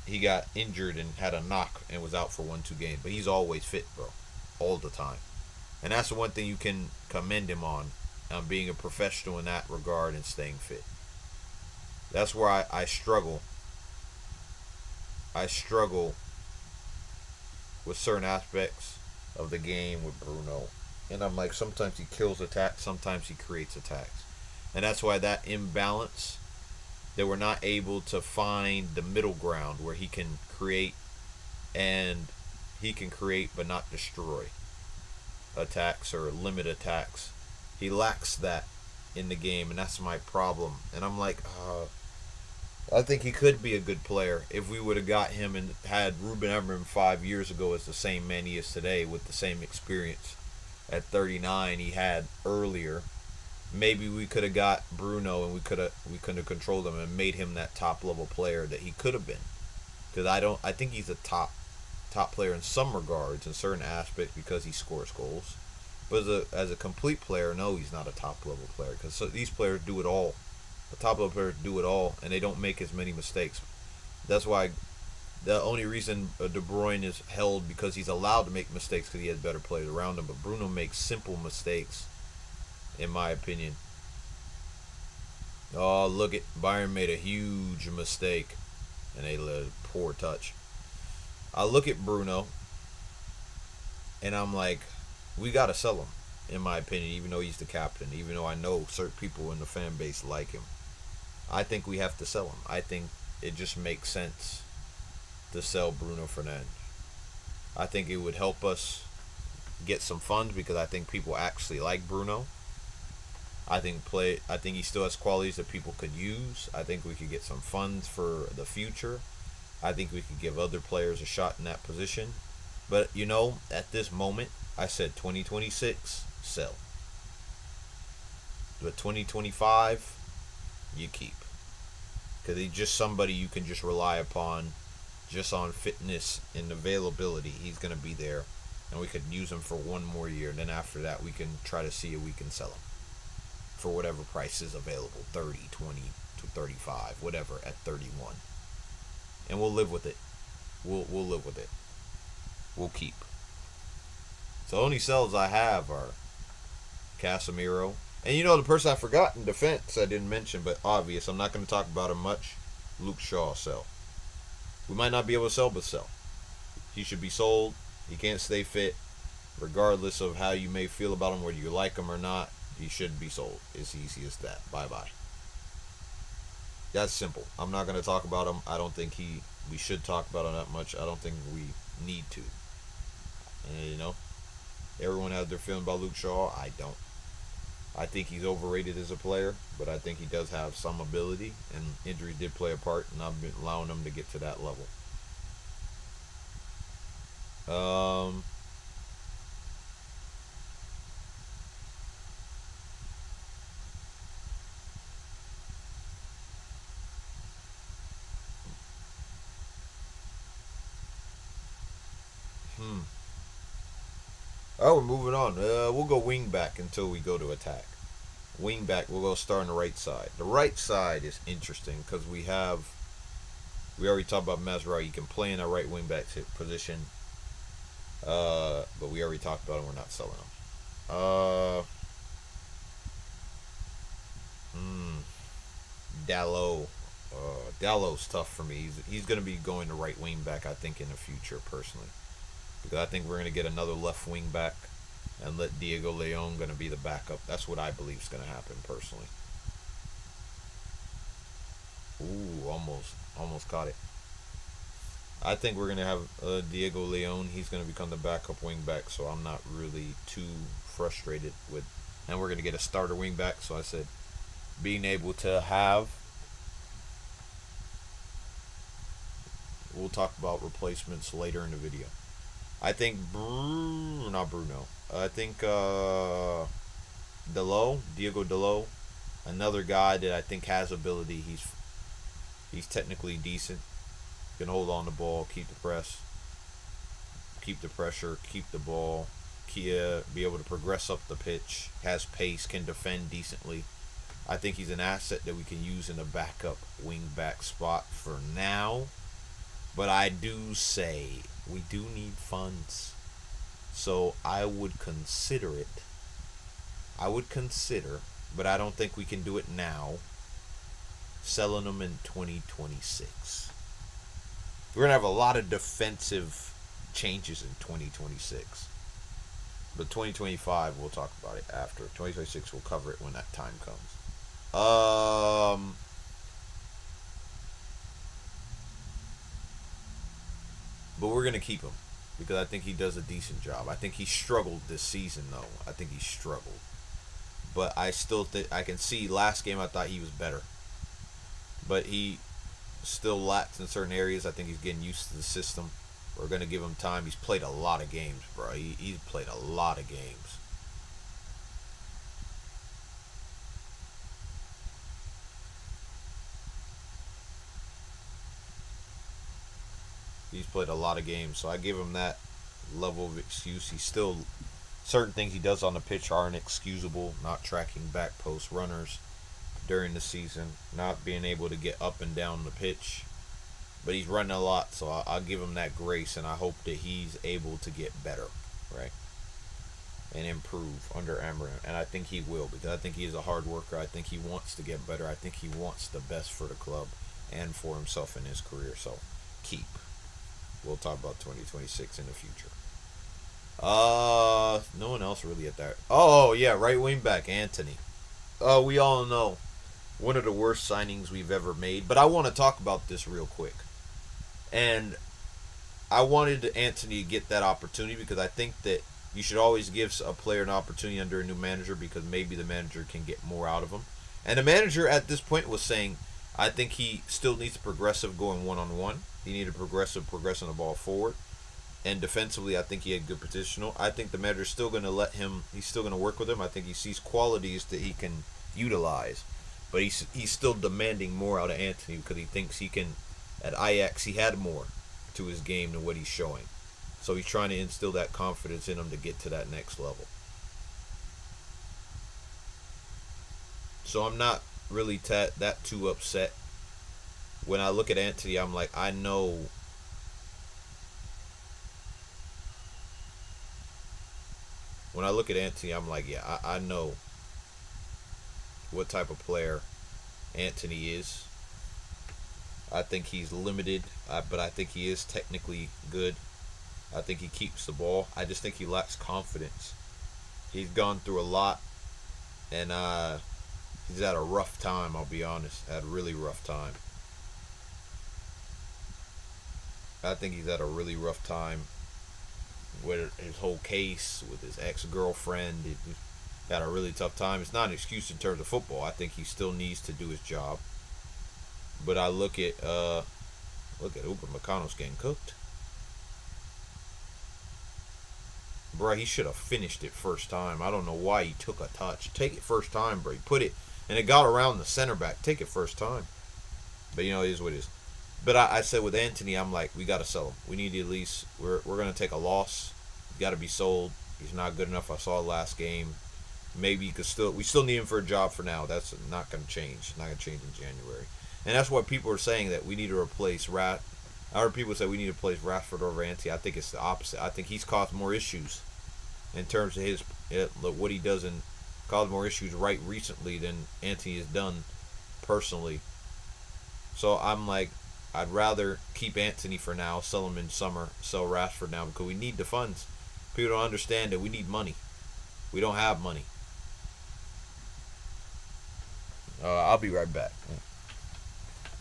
he got injured and had a knock and was out for 1-2 games. But he's always fit, bro. All the time. And that's the one thing you can commend him on being a professional in that regard and staying fit. That's where I struggle. I struggle with certain aspects of the game with Bruno. And I'm like, sometimes he kills attacks, sometimes he creates attacks. And that's why that imbalance, that we're not able to find the middle ground where he can create but not destroy attacks or limit attacks. He lacks that in the game, and that's my problem. And I'm like, I think he could be a good player if we would have got him and had Ruben Amorim 5 years ago as the same man he is today with the same experience at 39 he had earlier. Maybe we could have got Bruno and we could have controlled him and made him that top level player that he could have been. Because I think he's a top player in some regards, in certain aspects, because he scores goals. But as a complete player, no, he's not a top level player, because these players do it all. The top level players do it all, and they don't make as many mistakes. That's why the only reason De Bruyne is held, because he's allowed to make mistakes because he has better players around him. But Bruno makes simple mistakes, in my opinion. Oh, look at Bayern made a huge mistake, and they let a poor touch. I look at Bruno, and I'm like, we got to sell him, in my opinion, even though he's the captain, even though I know certain people in the fan base like him. I think we have to sell him. I think it just makes sense to sell Bruno Fernandes. I think it would help us get some funds because I think people actually like Bruno. I think he still has qualities that people could use. I think we could get some funds for the future. I think we could give other players a shot in that position. But, at this moment, I said 2026, sell. But 2025, you keep. Because he's just somebody you can just rely upon just on fitness and availability. He's going to be there. And we could use him for one more year. And then after that, we can try to see if we can sell him for whatever price is available. 30, 20 to 35, whatever, at 31. And we'll live with it. We'll live with it. We'll keep. So the only sells I have are Casemiro. And the person I forgot in defense I didn't mention, but obvious, I'm not going to talk about him much. Luke Shaw, sell. We might not be able to sell, but sell. He should be sold. He can't stay fit, regardless of how you may feel about him, whether you like him or not. He shouldn't be sold. It's easy as that. Bye bye. That's simple. I'm not gonna talk about him. I don't think we should talk about him that much. I don't think we need to. And, everyone has their feeling about Luke Shaw. I don't. I think he's overrated as a player, but I think he does have some ability, and injury did play a part, and I've been allowing him to get to that level. Um, hmm. Oh, we're moving on. We'll go wing back until we go to attack. Wing back, we'll go start on the right side. The right side is interesting because we already talked about Mazraoui. He can play in a right wing back position, but we already talked about him. We're not selling him. Uh, hmm, Dalot. Dalot's tough for me. He's going to be going to right wing back, I think, in the future, personally. Because I think we're going to get another left wing back and let Diego Leon going to be the backup. That's what I believe is going to happen, personally. Ooh, almost caught it. I think we're going to have Diego Leon. He's going to become the backup wing back, so I'm not really too frustrated with. And we're going to get a starter wing back, so I said being able to have. We'll talk about replacements later in the video. I think not Bruno. I think Diego Dalot, another guy that I think has ability. He's technically decent. Can hold on the ball, keep the press, keep the pressure, keep the ball, be able to progress up the pitch, has pace, can defend decently. I think he's an asset that we can use in a backup wing back spot for now. But I do say we do need funds. So I would consider it. But I don't think we can do it now. Selling them in 2026. We're going to have a lot of defensive changes in 2026. But 2025, we'll talk about it after. 2026, we'll cover it when that time comes. But we're going to keep him because I think he does a decent job. I think he struggled this season, though. I think he struggled. But I still think I can see last game I thought he was better. But he still lacks in certain areas. I think he's getting used to the system. We're going to give him time. He's played a lot of games, bro. He's played a lot of games. He's played a lot of games, so I give him that level of excuse. He's still certain things he does on the pitch aren't excusable. Not tracking back post runners during the season, not being able to get up and down the pitch. But he's running a lot, so I'll give him that grace, and I hope that he's able to get better, right, and improve under Amorim. And I think he will because I think he is a hard worker. I think he wants to get better. I think he wants the best for the club and for himself in his career. So keep. We'll talk about 2026 in the future. No one else really at that. Oh yeah, right wing back Antony. We all know one of the worst signings we've ever made. But I want to talk about this real quick. And I wanted Antony to get that opportunity because I think that you should always give a player an opportunity under a new manager because maybe the manager can get more out of him. And the manager at this point was saying, I think he still needs a progressive going one-on-one. He needed progressing the ball forward. And defensively, I think he had good positional. I think the manager's still going to let him, he's still going to work with him. I think he sees qualities that he can utilize. But he's still demanding more out of Antony because he thinks he can, at Ajax, he had more to his game than what he's showing. So he's trying to instill that confidence in him to get to that next level. So I'm not really that too upset. When I look at Antony, I'm like, I know when I look at Antony, I'm like, yeah, I know what type of player Antony is. I think he's limited, but I think he is technically good. I think he keeps the ball. I just think he lacks confidence. He's gone through a lot, and he's had a rough time. I'll be honest, had a really rough time. I think he's had a really rough time with his whole case with his ex girlfriend. He had a really tough time. It's not an excuse in terms of football. I think he still needs to do his job. But I look at Uber McConnell's getting cooked. Bro, he should have finished it first time. I don't know why he took a touch. Take it first time, bro. He put it, and it got around the center back. Take it first time. But, it is what it is. But I said with Anthony, I'm like, we got to sell him. We need to at least, we're going to take a loss. He's got to be sold. He's not good enough. I saw last game. Maybe we still need him for a job for now. That's not going to change. It's not going to change in January. And that's what people are saying, that we need to replace Rat. I heard people say we need to replace Rashford over Anthony. I think it's the opposite. I think he's caused more issues in terms of what he does, and caused more issues right recently than Anthony has done personally. So I'm like, I'd rather keep Anthony for now, sell him in summer, sell Rashford now, because we need the funds. People don't understand that we need money. We don't have money. I'll be right back.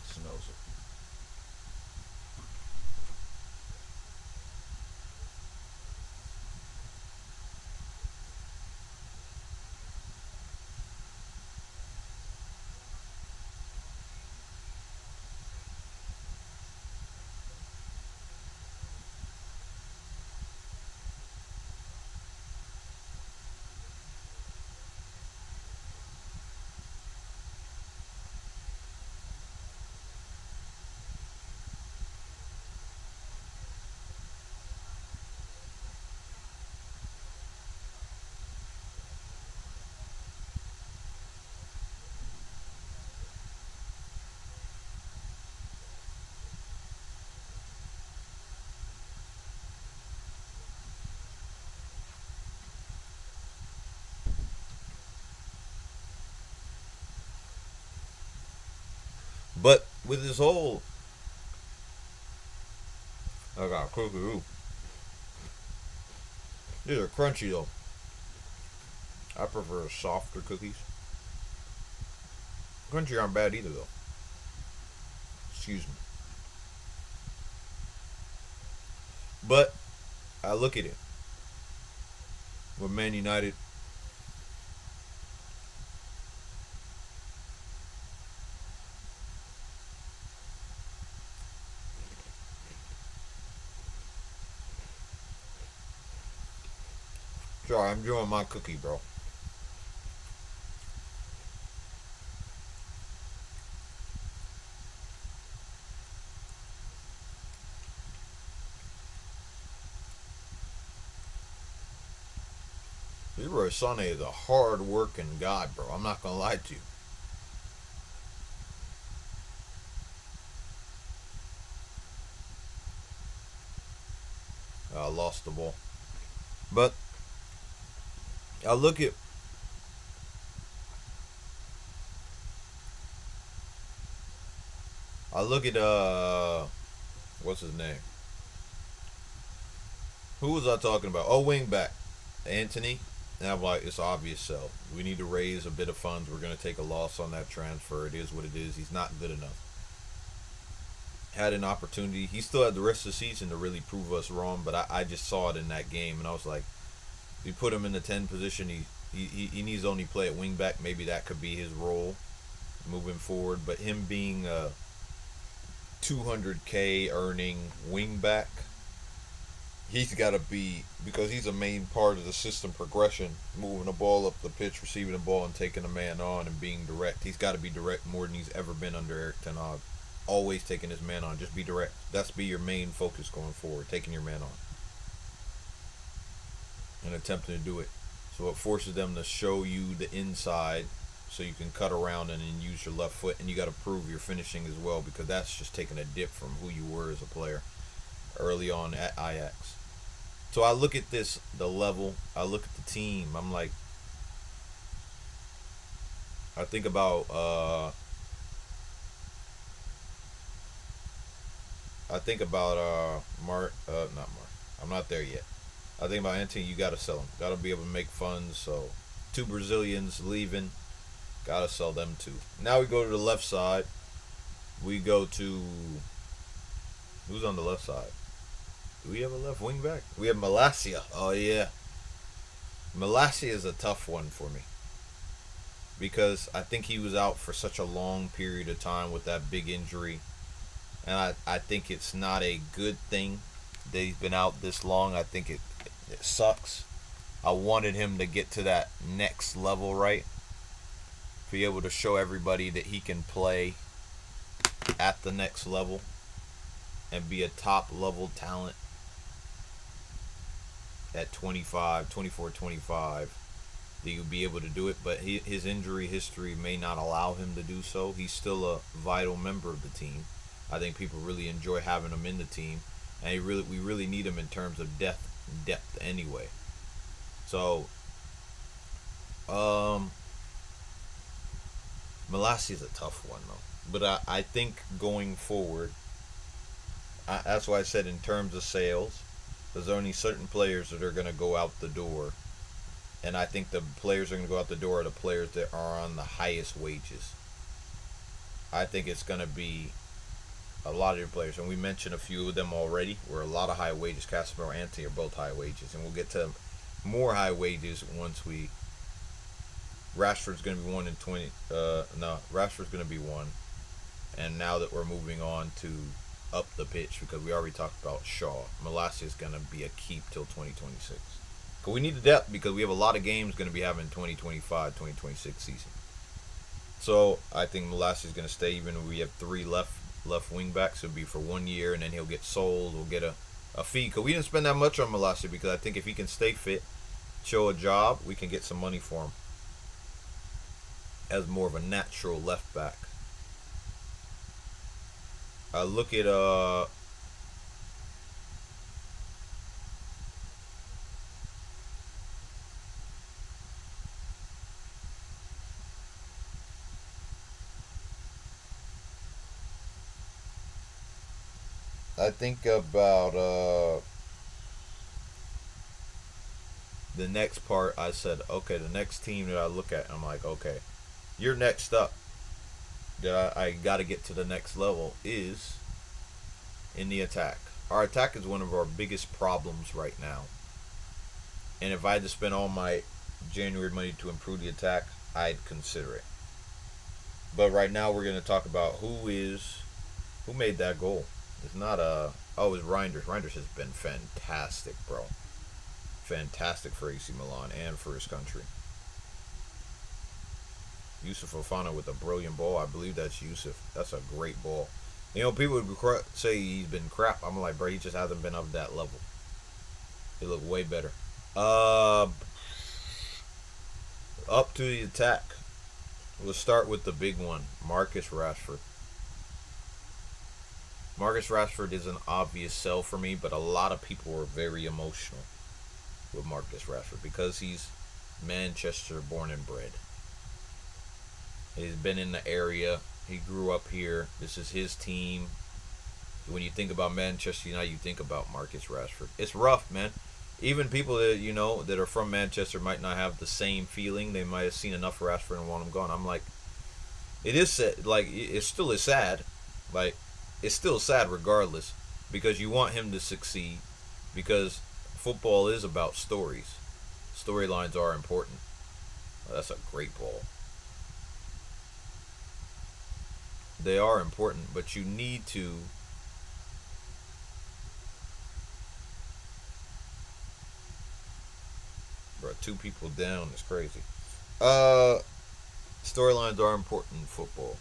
Smells it. But with this whole, I got a cookie. Ooh. These are crunchy though. I prefer softer cookies. Crunchy aren't bad either though. Excuse me. But I look at it with Man United. Sorry, I'm doing my cookie, bro. Leroy Sané is a hard working guy, bro. I'm not gonna lie to you. I lost the ball. But I look at what's his name? Who was I talking about? Oh, wing back. Anthony. And I'm like, it's obvious so. We need to raise a bit of funds. We're gonna take a loss on that transfer. It is what it is. He's not good enough. Had an opportunity. He still had the rest of the season to really prove us wrong, but I just saw it in that game, and I was like, we put him in the 10 position. He needs to only play at wing back. Maybe that could be his role moving forward. But him being a 200K earning wing back, he's got to be, because he's a main part of the system progression, moving the ball up the pitch, receiving the ball, and taking a man on and being direct. He's got to be direct more than he's ever been under Eric Ten Hag. Always taking his man on. Just be direct. That's be your main focus going forward. Taking your man on and attempting to do it. So it forces them to show you the inside so you can cut around and then use your left foot. And you got to prove your finishing as well, because that's just taking a dip from who you were as a player early on at Ajax. So I look at the level. I look at the team. I'm like, I think about Mark. Not Mark. I'm not there yet. I think about Anthony, you got to sell him. Got to be able to make funds. So, two Brazilians leaving, got to sell them too. Now we go to the left side. We go to who's on the left side? Do we have a left wing back? We have Malacia. Oh yeah, Malacia is a tough one for me because I think he was out for such a long period of time with that big injury, and I think it's not a good thing that he's been out this long. I think it sucks. I wanted him to get to that next level, right? Be able to show everybody that he can play at the next level and be a top level talent at 25, 24, 25. That you would be able to do it, but his injury history may not allow him to do so. He's still a vital member of the team. I think people really enjoy having him in the team, and we really need him in terms of depth anyway. So, Malassi's a tough one though. But I think going forward, that's why I said in terms of sales, there's only certain players that are going to go out the door. And I think the players that are going to go out the door are the players that are on the highest wages. I think it's going to be a lot of your players. And we mentioned a few of them already. Where a lot of high wages. Casemiro and Anthony are both high wages. And we'll get to more high wages once we... Rashford's going to be one in 20. No, Rashford's going to be one. And now that we're moving on to up the pitch, because we already talked about Shaw, Malacia is going to be a keep till 2026. Because we need the depth because we have a lot of games going to be having 2025, 2026 season. So I think Malacia is going to stay even when we have three left wing backs. It'll be for 1 year and then he'll get sold. We'll get a fee. Because we didn't spend that much on Malacia because I think if he can stay fit, show a job, we can get some money for him as more of a natural left back. I look at I think about the next part. I said, okay, the next team that I look at, I'm like, okay, you're next up. That I got to get to the next level is in the attack. Our attack is one of our biggest problems right now. And if I had to spend all my January money to improve the attack, I'd consider it. But right now we're going to talk about who made that goal. It's not it was Reinders. Reinders has been fantastic, bro. Fantastic for AC Milan and for his country. Yusuf Fofana with a brilliant ball. I believe that's Yusuf. That's a great ball. You know, people would say he's been crap. I'm like, bro, he just hasn't been of that level. He looked way better. Up to the attack. We'll start with the big one, Marcus Rashford. Marcus Rashford is an obvious sell for me, but a lot of people are very emotional with Marcus Rashford because he's Manchester born and bred. He's been in the area. He grew up here. This is his team. When you think about Manchester United, you think about Marcus Rashford. It's rough, man. Even people that that are from Manchester might not have the same feeling. They might have seen enough Rashford and want him gone. I'm like, it is sad. Like, it still is sad. Like, it's still sad regardless because you want him to succeed because football is about stories. Storylines are important. Oh, that's a great ball. They are important, but you need to bro, two people down is crazy. Storylines are important in football.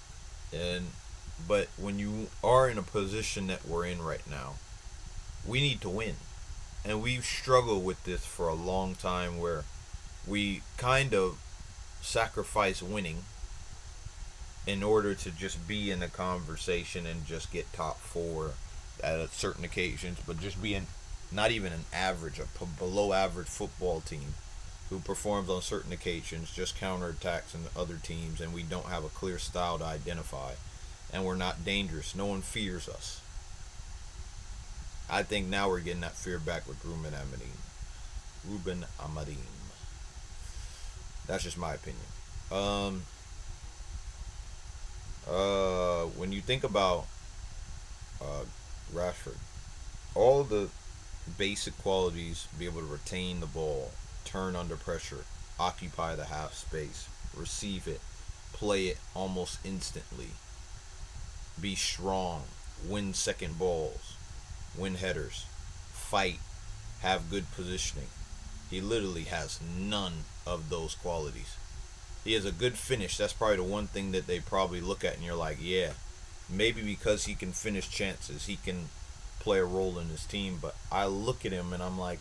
But when you are in a position that we're in right now, we need to win. And we've struggled with this for a long time where we kind of sacrifice winning in order to just be in the conversation and just get top four at certain occasions, but just being not even an average, a below average football team who performs on certain occasions, just counterattacks in other teams, and we don't have a clear style to identify, and we're not dangerous. No one fears us. I think now we're getting that fear back with Ruben Amorim. Ruben Amorim. That's just my opinion. Um, when you think about uh, Rashford, all the basic qualities: be able to retain the ball, turn under pressure, occupy the half space, receive it, play it almost instantly, be strong, win second balls, win headers, fight, have good positioning. He literally has none of those qualities. He has a good finish. That's probably the one thing that they probably look at and you're like, yeah, maybe because he can finish chances, he can play a role in his team. But I look at him and I'm like,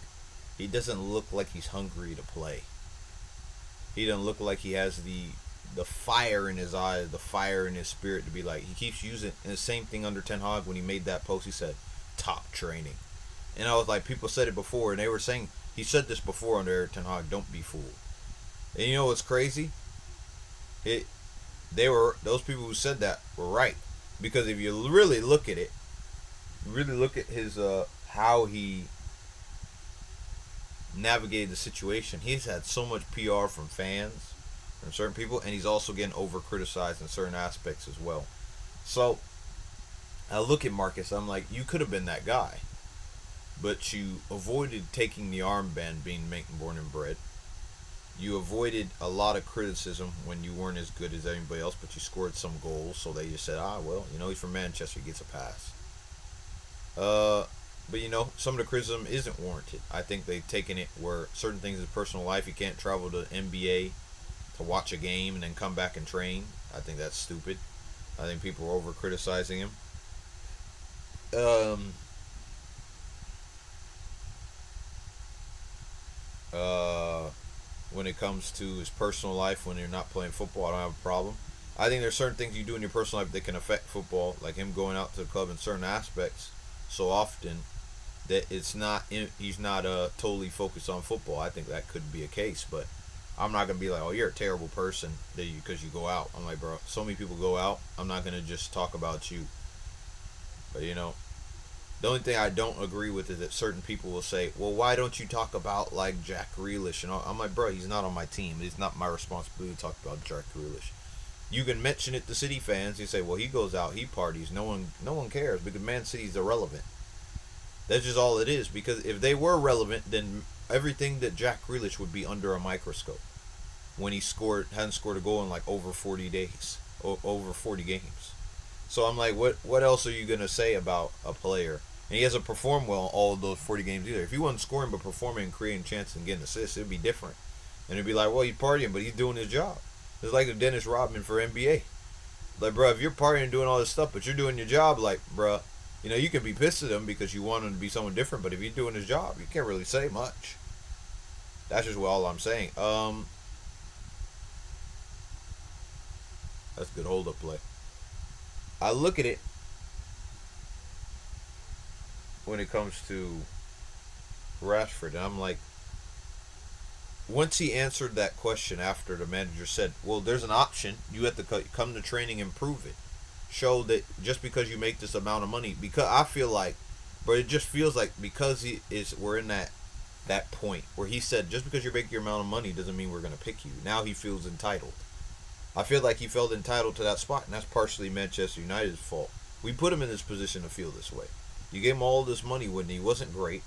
he doesn't look like he's hungry to play. He doesn't look like he has the fire in his eyes, the fire in his spirit to be like. He keeps using, and the same thing under Ten Hag when he made that post. He said top training, and I was like, people said it before, and they were saying he said this before under Eric Ten Hag. Don't be fooled. And you know what's crazy? It they were those people who said that were right, because if you really look at it, really look at his how he navigated the situation. He's had so much PR from fans, from certain people, and he's also getting over criticized in certain aspects as well. So I look at Marcus, I'm like, you could have been that guy, but you avoided taking the armband being born and bred. You avoided a lot of criticism when you weren't as good as anybody else, but you scored some goals, so they just said, well, he's from Manchester, he gets a pass. But some of the criticism isn't warranted. I think they've taken it where certain things in his personal life, he can't travel to NBA to watch a game and then come back and train. I think that's stupid. I think people are over criticizing him. Um, when it comes to his personal life, when you're not playing football, I don't have a problem. I think there's certain things you do in your personal life that can affect football, like him going out to the club in certain aspects so often that he's not totally focused on football. I think that could be a case, but I'm not gonna be like, oh, you're a terrible person because you go out. I'm like, bro, so many people go out. I'm not gonna just talk about you. But the only thing I don't agree with is that certain people will say, well, why don't you talk about like Jack Grealish and all? I'm like, bro, he's not on my team. It's not my responsibility to talk about Jack Grealish. You can mention it to City fans. You say, well, he goes out, he parties. No one cares because Man City's irrelevant. That's just all it is. Because if they were relevant, then everything that Jack Grealish would be under a microscope when he hadn't scored a goal in like over 40 days, over 40 games. So I'm like, what else are you gonna say about a player? And he hasn't performed well in all of those 40 games either. If he wasn't scoring but performing and creating chances and getting assists, it'd be different. And it'd be like, well, he's partying, but he's doing his job. It's like the Dennis Rodman for NBA. Like, bro, if you're partying and doing all this stuff, but you're doing your job, like, bro, you can be pissed at him because you want him to be someone different, but if he's doing his job, you can't really say much. That's just all I'm saying. That's good hold-up play. I look at it when it comes to Rashford, and I'm like, once he answered that question after the manager said, well, there's an option. You have to come to training and prove it. Show that just because you make this amount of money, because I feel like, but it just feels like because we're in that point where he said, just because you're making your amount of money doesn't mean we're going to pick you. Now he feels entitled. I feel like he felt entitled to that spot, and that's partially Manchester United's fault. We put him in this position to feel this way. You gave him all this money when he wasn't great,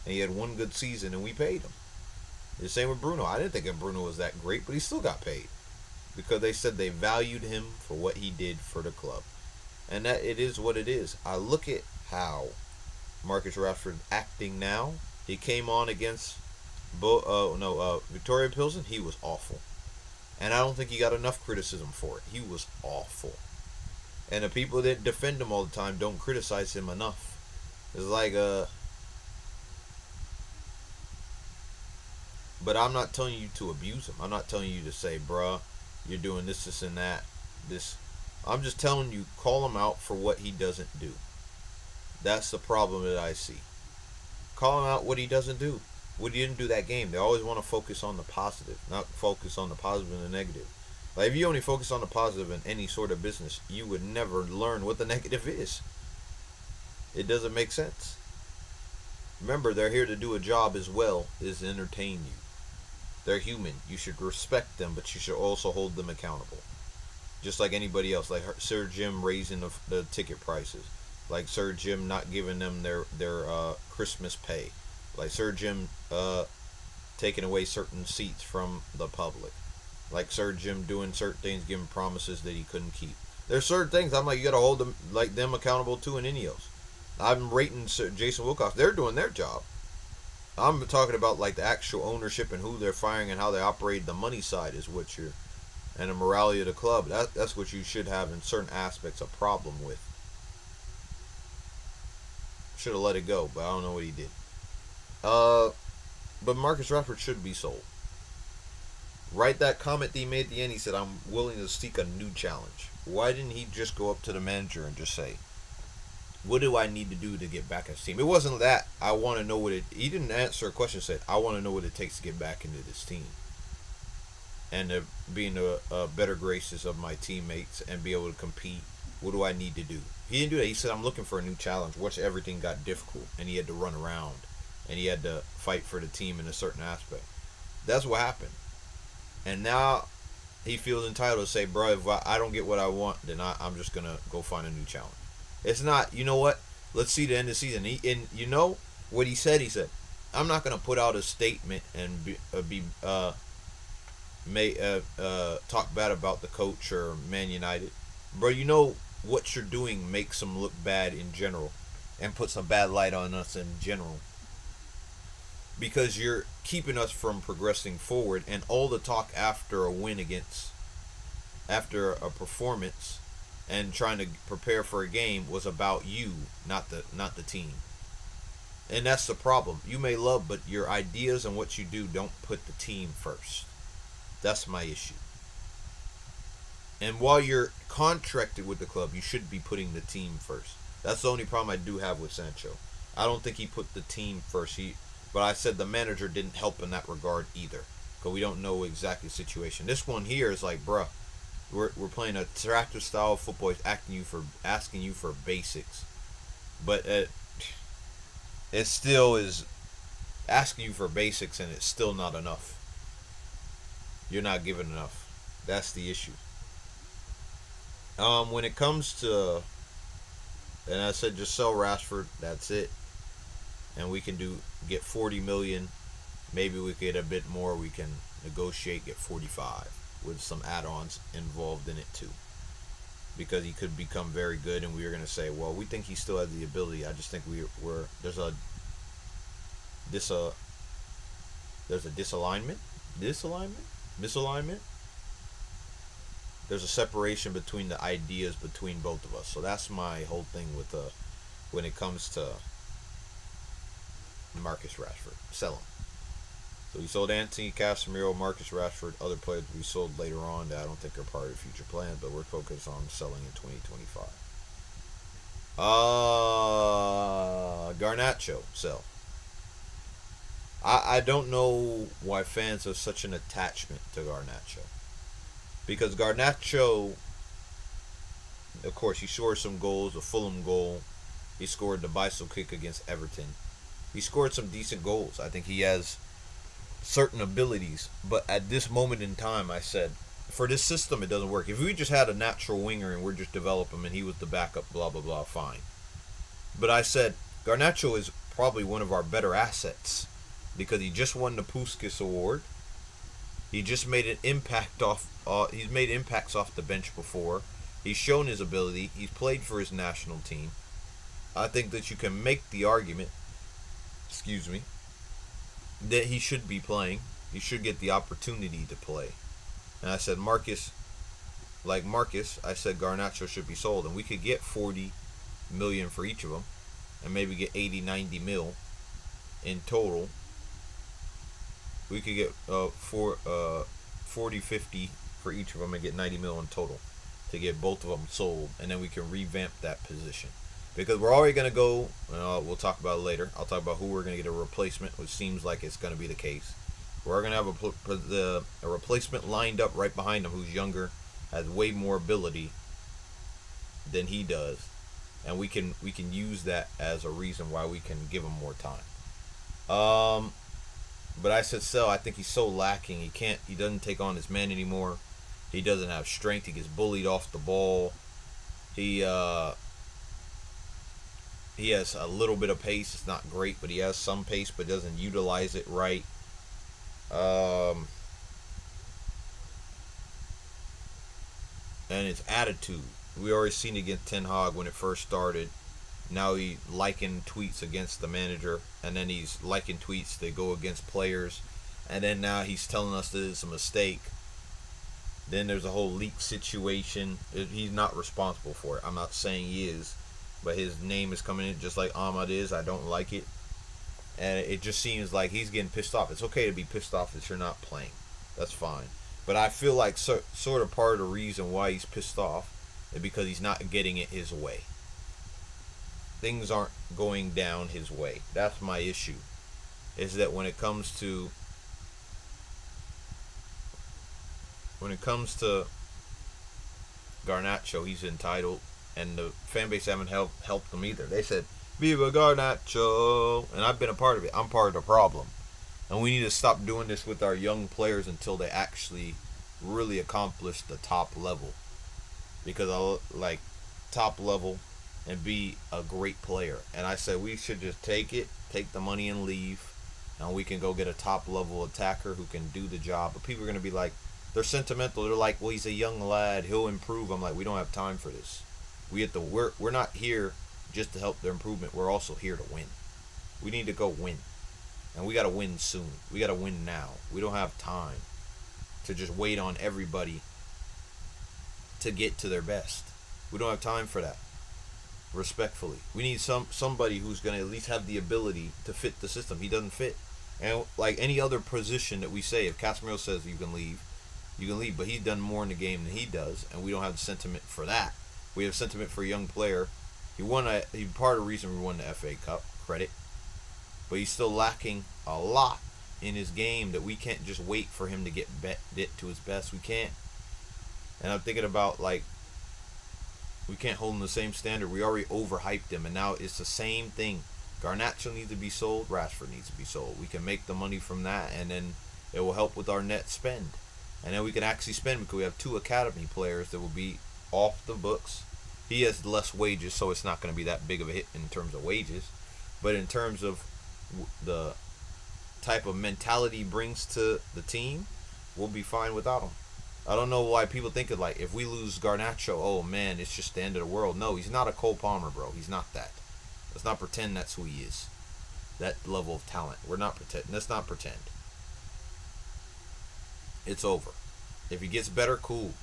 and he had one good season, and we paid him. The same with Bruno. I didn't think Bruno was that great, but he still got paid because they said they valued him for what he did for the club, and that it is what it is. I look at how Marcus Rashford acting now. He came on against Victoria Pilsen. He was awful, and I don't think he got enough criticism for it. He was awful, and the people that defend him all the time don't criticize him enough. It's like But I'm not telling you to abuse him. I'm not telling you to say, bruh, you're doing this, and that. I'm just telling you, call him out for what he doesn't do. That's the problem that I see. Call him out what he doesn't do. What he didn't do that game. They always want to focus on the positive, not focus on the positive and the negative. Like, if you only focus on the positive in any sort of business, you would never learn what the negative is. It doesn't make sense. Remember, they're here to do a job as well as entertain you. They're human. You should respect them, but you should also hold them accountable. Just like anybody else, like Sir Jim raising the ticket prices, like Sir Jim not giving them their Christmas pay, like Sir Jim taking away certain seats from the public, like Sir Jim doing certain things, giving promises that he couldn't keep. There's certain things I'm like, you gotta hold them like them accountable to in Ineos. I'm rating Jason Wilcox. They're doing their job. I'm talking about like the actual ownership and who they're firing and how they operate. The money side is what you're, and the morality of the club. That's what you should have in certain aspects a problem with. Should have let it go, but I don't know what he did. But Marcus Rashford should be sold. Right, that comment that he made at the end, he said, "I'm willing to seek a new challenge." Why didn't he just go up to the manager and just say, "What do I need to do to get back in this team?" It wasn't that I want to know what it. He didn't answer a question. Said, "I want to know what it takes to get back into this team, and to be in the better graces of my teammates and be able to compete. What do I need to do?" He didn't do that. He said, "I'm looking for a new challenge." Once everything got difficult and he had to run around and he had to fight for the team in a certain aspect. That's what happened. And now he feels entitled to say, "Bro, if I don't get what I want, then I'm just gonna go find a new challenge." It's not, you know what? Let's see the end of the season. And you know what he said? He said, "I'm not gonna put out a statement and talk bad about the coach or Man United, bro. You know what you're doing makes them look bad in general, and puts a bad light on us in general." Because you're keeping us from progressing forward, and all the talk after a win after a performance and trying to prepare for a game was about you, not the team. And that's the problem. You may love, but your ideas and what you do don't put the team first. That's my issue. And while you're contracted with the club, you should be putting the team first. That's the only problem I do have with Sancho. I don't think he put the team first. But I said the manager didn't help in that regard either, because we don't know exactly the situation. This one here is like, bruh, we're playing a attractive style of football. He's asking you for basics, but it still is asking you for basics, and it's still not enough. You're not giving enough. That's the issue. When it comes to, and I said just sell Rashford. That's it. And we can get 40 million. Maybe we get a bit more. We can negotiate, get 45 with some add-ons involved in it too, because he could become very good, and we are going to say, well, we think he still has the ability. I just think there's a misalignment. There's a separation between the ideas between both of us. So that's my whole thing with when it comes to Marcus Rashford. Sell him. So we sold Anthony Casemiro, Marcus Rashford, other players we sold later on that I don't think are part of the future plan, but we're focused on selling in 2025. Garnacho, sell. I don't know why fans have such an attachment to Garnacho. Because Garnacho, of course, he scored some goals, a Fulham goal. He scored the bicycle kick against Everton. He scored some decent goals. I think he has certain abilities. But at this moment in time, I said, for this system, it doesn't work. If we just had a natural winger and we're just developing him and he was the backup, blah, blah, blah, fine. But I said, Garnacho is probably one of our better assets because he just won the Puskas Award. He just made an impact he's made impacts off the bench before. He's shown his ability. He's played for his national team. I think that you can make the argument, that he should be playing. He should get the opportunity to play. And I said Marcus, I said Garnacho should be sold, and we could get 40 million for each of them, and maybe get 80, 90 mil in total. We could get 40, 50 for each of them and get 90 mil in total to get both of them sold, and then we can revamp that position. Because we're already going to go, we'll talk about it later. I'll talk about who we're going to get a replacement, which seems like it's going to be the case. We're going to have a replacement lined up right behind him who's younger, has way more ability than he does, and we can use that as a reason why we can give him more time. Um, but I said Sell. I think he's so lacking. He can't. He doesn't take on his men anymore. He doesn't have strength. He gets bullied off the ball. He he has a little bit of pace. It's not great, but he has some pace, but doesn't utilize it right. Um, and his attitude. We already seen it against Ten Hag when it first started. Now he liking tweets against the manager, and then he's liking tweets that go against players, and then now he's telling us that it's a mistake. Then there's a whole leak situation. He's not responsible for it. I'm not saying he is, but his name is coming in just like Ahmad is. I don't like it, and it just seems like he's getting pissed off. It's okay to be pissed off that you're not playing. That's fine. But I feel like sort of part of the reason why he's pissed off is because he's not getting it his way. Things aren't going down his way. That's my issue. Is that when it comes to Garnacho, he's entitled, and the fan base haven't helped him either. They said Viva Garnacho, and I've been a part of it. I'm part of the problem, and we need to stop doing this with our young players until they actually really accomplish the top level. Because I like top level and be a great player. And I said we should just take the money and leave, and we can go get a top level attacker who can do the job. But people are gonna be like, they're sentimental. They're like, well, he's a young lad. He'll improve. I'm like, we don't have time for this. We're not here just to help their improvement. We're also here to win. We need to go win, and we got to win soon. We got to win now. We don't have time to just wait on everybody to get to their best. We don't have time for that. Respectfully, we need somebody who's going to at least have the ability to fit the system. He doesn't fit, and like any other position that we say, if Casemiro says you can leave. But he's done more in the game than he does, and we don't have the sentiment for that. We have sentiment for a young player. He's part of the reason we won the FA Cup. Credit, but he's still lacking a lot in his game that we can't just wait for him to get to his best. We can't. And I'm thinking about like we can't hold him the same standard. We already overhyped him, and now it's the same thing. Garnacho needs to be sold. Rashford needs to be sold. We can make the money from that, and then it will help with our net spend. And then we can actually spend because we have two academy players that will be off the books. He has less wages, so it's not going to be that big of a hit in terms of wages. But in terms of the type of mentality he brings to the team, we'll be fine without him. I don't know why people think of like if we lose Garnacho, oh man, it's just the end of the world. No, he's not a Cole Palmer, bro. He's not that. Let's not pretend that's who he is. That level of talent. We're not pretend. Let's not pretend. It's over. If he gets better, cool.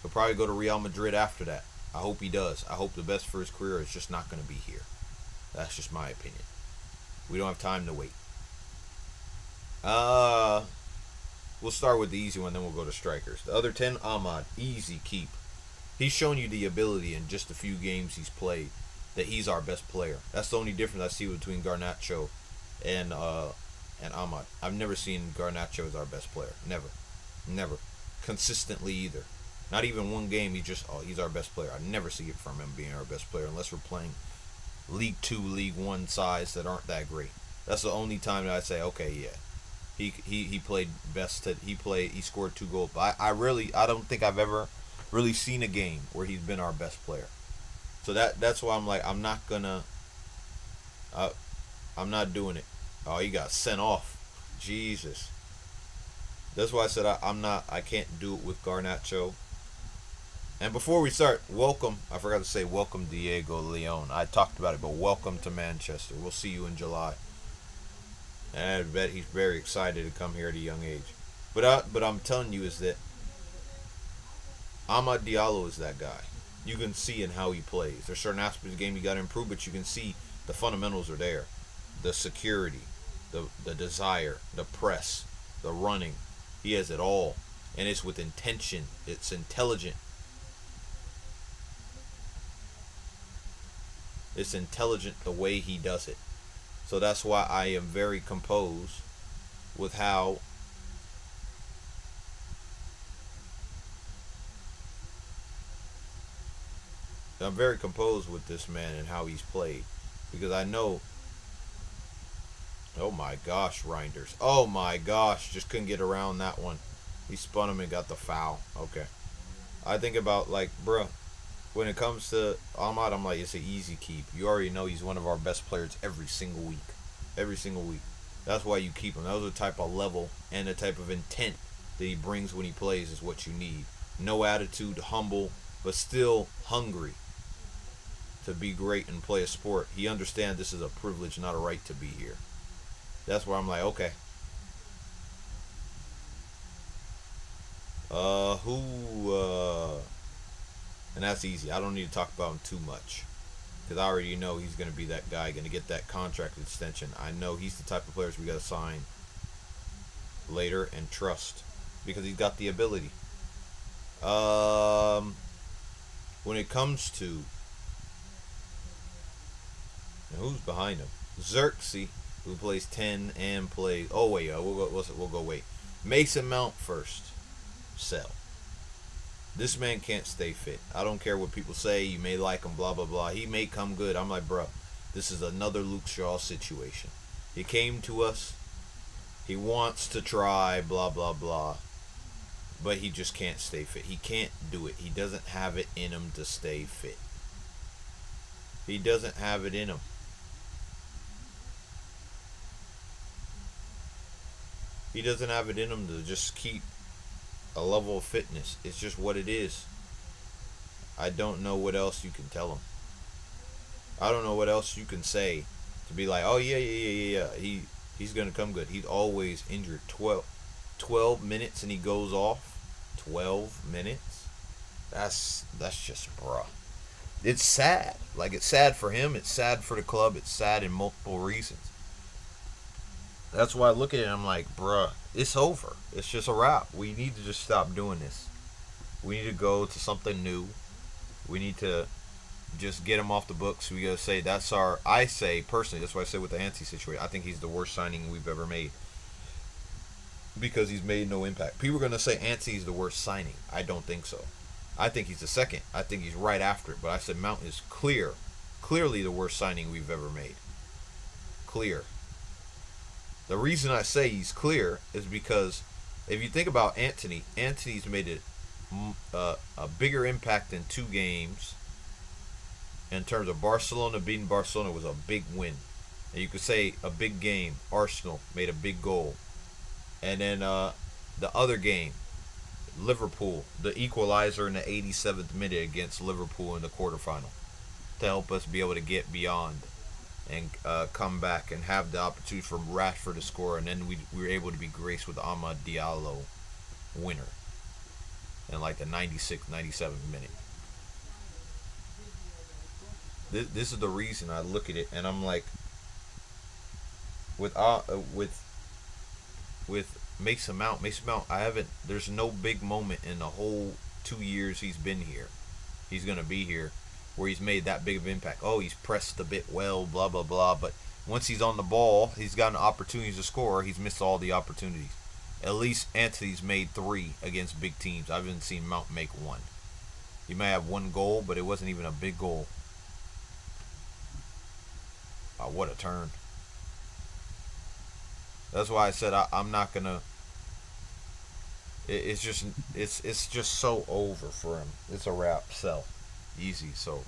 He'll probably go to Real Madrid after that. I hope he does. I hope the best for his career is just not going to be here. That's just my opinion. We don't have time to wait. We'll start with the easy one, then we'll go to strikers. The other 10, Ahmad, easy keep. He's shown you the ability in just a few games he's played that he's our best player. That's the only difference I see between Garnacho and Ahmad. I've never seen Garnacho as our best player. Never. Consistently either. Not even one game he's our best player. I never see it from him being our best player unless we're playing League 2, League 1 sides that aren't that great. That's the only time that I say, okay, yeah. He played best. He scored 2 goals. But I don't think I've ever really seen a game where he's been our best player. So that's why I'm like I'm not doing it. Oh, he got sent off. Jesus. That's why I said I can't do it with Garnacho. And before we start, welcome. I forgot to say welcome Diego Leon. I talked about it, but welcome to Manchester. We'll see you in July. And I bet he's very excited to come here at a young age. But I'm telling you is that Amad Diallo is that guy. You can see in how he plays. There's certain aspects of the game you got to improve, but you can see the fundamentals are there. The security, the desire, the press, the running. He has it all. And it's with intention. It's intelligent. It's intelligent the way he does it. So that's why I am very composed with how I'm very composed with this man and how he's played. Because I know Oh my gosh, Reinders. Oh my gosh, just couldn't get around that one. He spun him and got the foul. Okay. I think about like, bruh, when it comes to Ahmad, I'm like, it's an easy keep. You already know he's one of our best players every single week. Every single week. That's why you keep him. That was the type of level and the type of intent that he brings when he plays is what you need. No attitude, humble, but still hungry to be great and play a sport. He understands this is a privilege, not a right to be here. That's where I'm like, okay. Who, and that's easy. I don't need to talk about him too much. Because I already know he's going to be that guy, going to get that contract extension. I know he's the type of players we got to sign later and trust. Because he's got the ability. When it comes to, and who's behind him? Xerxes, who plays 10 and plays. Oh wait, we'll go wait. Mason Mount first. Sell. This man can't stay fit. I don't care what people say. You may like him, blah blah blah. He may come good. I'm like, bro, this is another Luke Shaw situation. He came to us. He wants to try, blah blah blah, but he just can't stay fit. He can't do it. He doesn't have it in him to stay fit. He doesn't have it in him. He doesn't have it in him to just keep a level of fitness. It's just what it is. I don't know what else you can tell him. I don't know what else you can say to be like, oh yeah. He's gonna come good. He's always injured. 12 minutes and he goes off. 12 minutes. That's just bruh. It's sad. Like it's sad for him. It's sad for the club. It's sad in multiple reasons. That's why I look at it and I'm like, bruh, it's over. It's just a wrap. We need to just stop doing this. We need to go to something new. We need to just get him off the books. We gotta say that's our. I say personally, that's why I say with the Antsy situation, I think he's the worst signing we've ever made because he's made no impact. People are gonna say Antsy's the worst signing. I don't think so. I think he's the second. I think he's right after it. But I said Mount is clearly the worst signing we've ever made. Clear. The reason I say he's clear is because if you think about Anthony's made a bigger impact in 2 games. In terms of Barcelona, beating Barcelona was a big win. And you could say a big game. Arsenal made a big goal. And then the other game, Liverpool, the equalizer in the 87th minute against Liverpool in the quarterfinal to help us be able to get beyond and come back and have the opportunity for Rashford to score, and then we were able to be graced with the Amad Diallo winner in like the 96th, 97th minute. This is the reason I look at it and I'm like, with Mason Mount, I haven't. There's no big moment in the whole 2 years he's been here. He's gonna be here where he's made that big of impact. Oh, he's pressed a bit well, blah blah blah. But once he's on the ball, he's gotten opportunities to score. He's missed all the opportunities. At least Anthony's made 3 against big teams. I haven't seen Mount make 1. He may have 1 goal, but it wasn't even a big goal. What a turn. That's why I said I'm not gonna. It's just so over for him. It's a wrap. Sell. Easy. So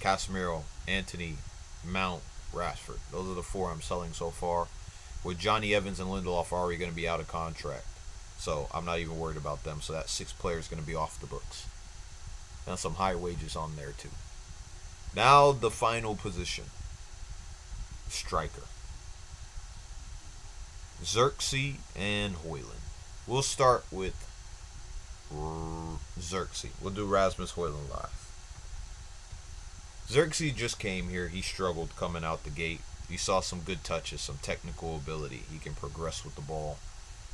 Casemiro, Antony, Mount, Rashford. Those are the 4 I'm selling so far. With Johnny Evans and Lindelof already going to be out of contract. So I'm not even worried about them. So that 6 player is going to be off the books. And some high wages on there too. Now the final position. Striker. Xerxes and Højlund. We'll start with Xerxes. We'll do Rasmus Højlund last. Xerxes just came here. He struggled coming out the gate. You saw some good touches, some technical ability. He can progress with the ball.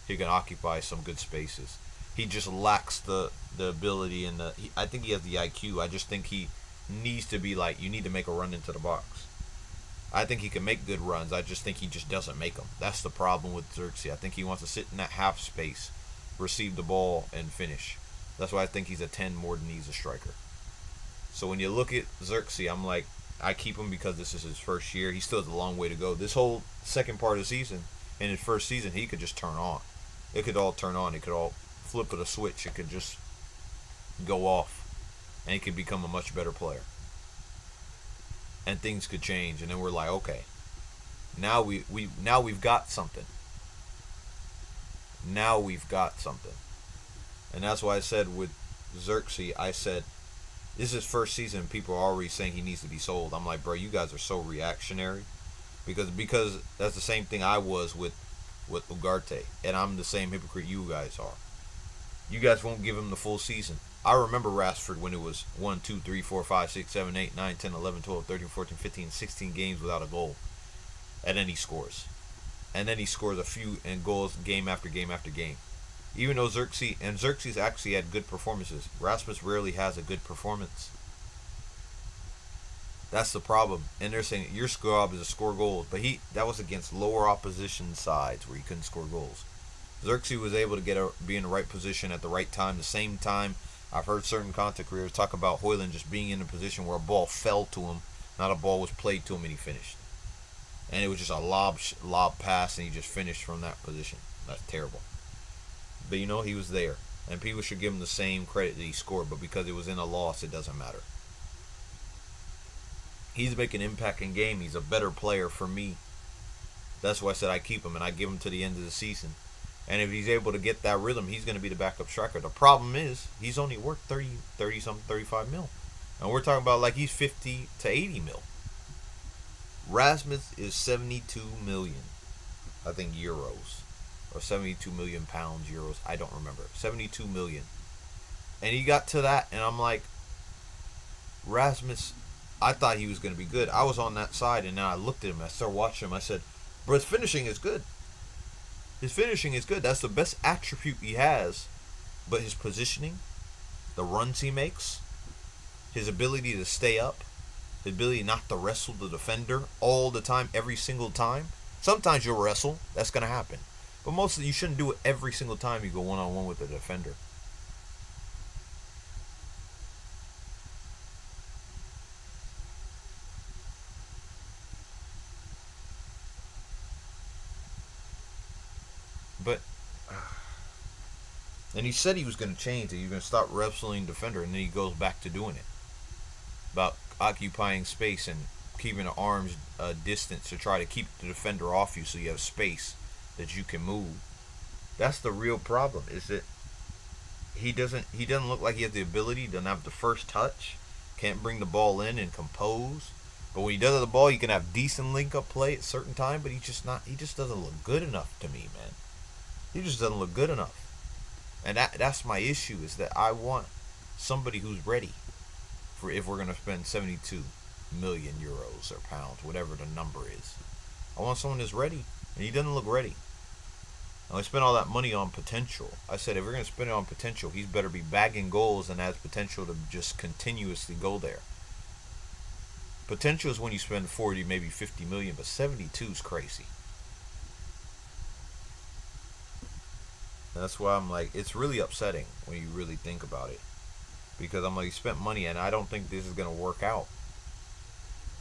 He can occupy some good spaces. He just lacks the ability and I think he has the IQ. I just think he needs to be like, you need to make a run into the box. I think he can make good runs. I just think he just doesn't make them. That's the problem with Xerxes. I think he wants to sit in that half space, receive the ball, and finish. That's why I think he's a 10 more than he's a striker. So when you look at Xerxes, I'm like, I keep him because this is his first year. He still has a long way to go. This whole second part of the season, in his first season, he could just turn on. It could all turn on. It could all flip of a switch. It could just go off, and he could become a much better player. And things could change, and then we're like, okay, now we've got something. Now we've got something, and that's why I said with Xerxes, I said this is his first season. People are already saying he needs to be sold. I'm like, bro, you guys are so reactionary, because that's the same thing I was with Ugarte, and I'm the same hypocrite you guys are. You guys won't give him the full season. I remember Rashford when it was 1, 2, 3, 4, 5, 6, 7, 8, 9, 10, 11, 12, 13, 14, 15, 16 games without a goal. And then he scores. And then he scores a few and goals game after game after game. Even though Xerxes actually had good performances, Rasmus rarely has a good performance. That's the problem. And they're saying your job is to score goals. But that was against lower opposition sides where he couldn't score goals. Xerxes was able to be in the right position at the right time. The same time, I've heard certain content creators talk about Højlund just being in a position where a ball fell to him, not a ball was played to him, and he finished. And it was just a lob pass, and he just finished from that position. That's terrible. But he was there. And people should give him the same credit that he scored, but because it was in a loss, it doesn't matter. He's making impact in game. He's a better player for me. That's why I said I keep him, and I give him to the end of the season. And if he's able to get that rhythm, he's going to be the backup striker. The problem is, he's only worth 30-something, 35 mil. And we're talking about like he's 50 to 80 mil. Rasmus is 72 million, I think, euros. Or 72 million pounds, euros. I don't remember. 72 million. And he got to that, and I'm like, Rasmus, I thought he was going to be good. I was on that side, and then I looked at him. I started watching him. I said, bro, his finishing is good. His finishing is good. That's the best attribute he has. But his positioning, the runs he makes, his ability to stay up, his ability not to wrestle the defender all the time, every single time. Sometimes you'll wrestle. That's going to happen. But mostly you shouldn't do it every single time you go one-on-one with the defender. But, and he said he was going to change it. He was going to start wrestling defender, and then he goes back to doing it. About occupying space and keeping an arm's distance to try to keep the defender off you so you have space that you can move. That's the real problem, is that he doesn't look like he has the ability, doesn't have the first touch, can't bring the ball in and compose. But when he does have the ball, he can have decent link-up play at certain time, but he just doesn't look good enough to me, man. He just doesn't look good enough. And that's my issue, is that I want somebody who's ready for if we're going to spend 72 million euros or pounds, whatever the number is. I want someone that's ready, and he doesn't look ready. And I spent all that money on potential. I said if we're going to spend it on potential, he's better be bagging goals and has potential to just continuously go there. Potential is when you spend 40, maybe 50 million, but 72 is crazy. That's why I'm like, it's really upsetting when you really think about it. Because I'm like, he spent money, and I don't think this is going to work out.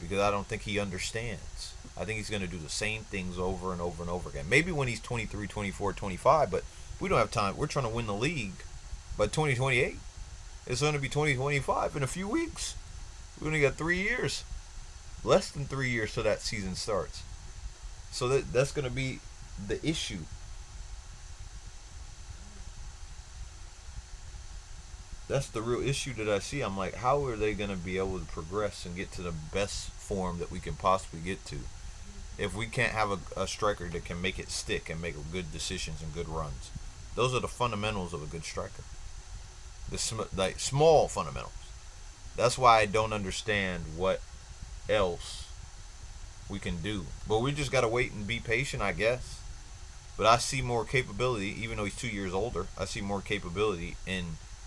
Because I don't think he understands. I think he's going to do the same things over and over and over again. Maybe when he's 23, 24, 25, but we don't have time. We're trying to win the league by 2028. It's going to be 2025 in a few weeks. We only got 3 years. Less than 3 years till that season starts. So that's going to be the issue. That's the real issue that I see. I'm like, how are they going to be able to progress and get to the best form that we can possibly get to if we can't have a striker that can make it stick and make good decisions and good runs? Those are the fundamentals of a good striker. Like small fundamentals. That's why I don't understand what else we can do. But we just got to wait and be patient, I guess. But I see more capability, even though he's 2 years older. I see more capability in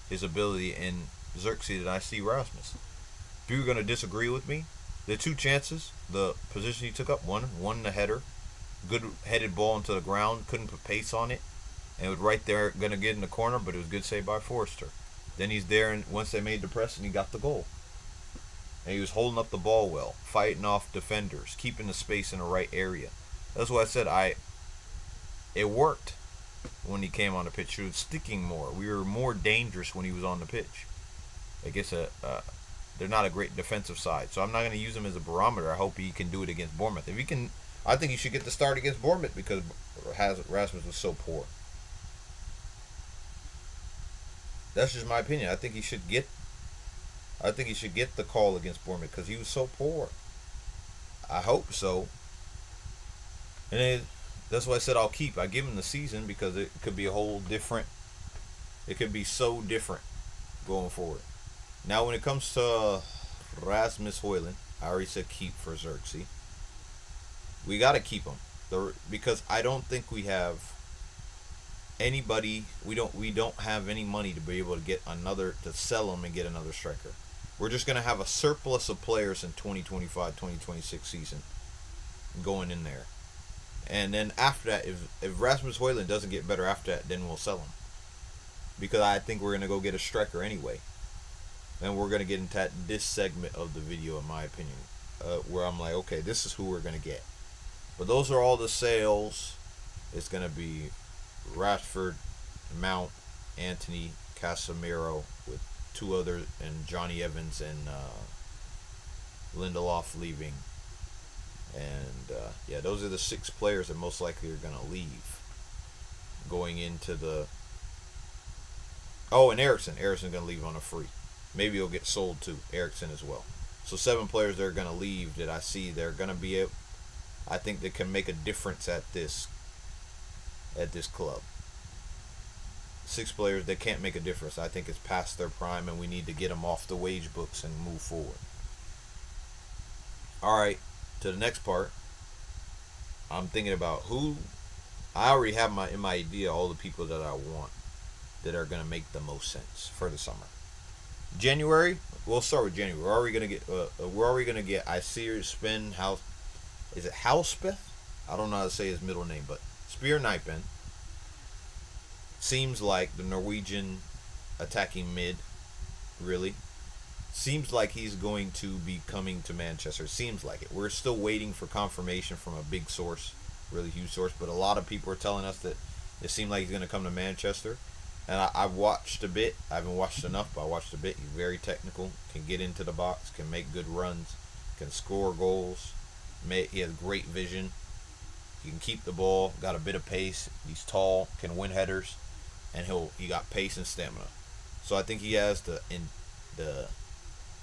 his ability in Xerxes than I see Rasmus. If you're going to disagree with me, the two chances, the position he took up, one the header, good headed ball into the ground, couldn't put pace on it, and it was right there, going to get in the corner, but it was good save by Forster. Then he's there, and once they made the press, and he got the goal. and he was holding up the ball well, fighting off defenders, keeping the space in the right area. That's why I said it worked when he came on the pitch. He was sticking more. We were more dangerous when he was on the pitch. I guess they're not a great defensive side, so I'm not going to use him as a barometer. I hope he can do it against Bournemouth. If he can, I think he should get the start against Bournemouth because Rasmus was so poor. That's just my opinion. I think he should get. I think he should get the call against Bournemouth because he was so poor. I hope so. And that's why I said I'll keep. I give him the season because it could be a whole different. It could be so different going forward. Now, when it comes to Rasmus Højlund, I already said keep for Xerxes. We got to keep him because I don't think we have anybody. We don't have any money to be able to get another to sell him and get another striker. We're just going to have a surplus of players in 2025-2026 season going in there. And then after that, if Rasmus Højlund doesn't get better after that, then we'll sell him. Because I think we're going to go get a striker anyway. And we're going to get into this segment of the video, in my opinion, where I'm like, okay, this is who we're going to get. But those are all the sales. It's going to be Rashford, Mount, Anthony, Casemiro, with two others, and Johnny Evans and Lindelof leaving. And yeah, those are the 6 players that most likely are going to leave going into the. Oh, and Eriksen. Eriksen's going to leave on a free. Maybe he'll get sold too. Eriksen as well. So 7 players that are going to leave that I see they're going to be. I think they can make a difference at this club. 6 players that can't make a difference. I think it's past their prime, and we need to get them off the wage books and move forward. All right, to the next part. I'm thinking about who. I already have in my idea all the people that I want that are going to make the most sense for the summer. January, we'll start with January. Where are we going to get? Where are we going to get? I see her spin house. Is it Houspeth? I don't know how to say his middle name, but Spear Nijpen seems like the Norwegian attacking mid. Really, seems like he's going to be coming to Manchester. Seems like it. We're still waiting for confirmation from a big source, really huge source, but a lot of people are telling us that it seemed like he's going to come to Manchester. And I've watched a bit. I haven't watched enough, but I watched a bit. He's very technical, can get into the box, can make good runs, can score goals. He has great vision. He can keep the ball, got a bit of pace. He's tall, can win headers, and he got pace and stamina. So I think he has the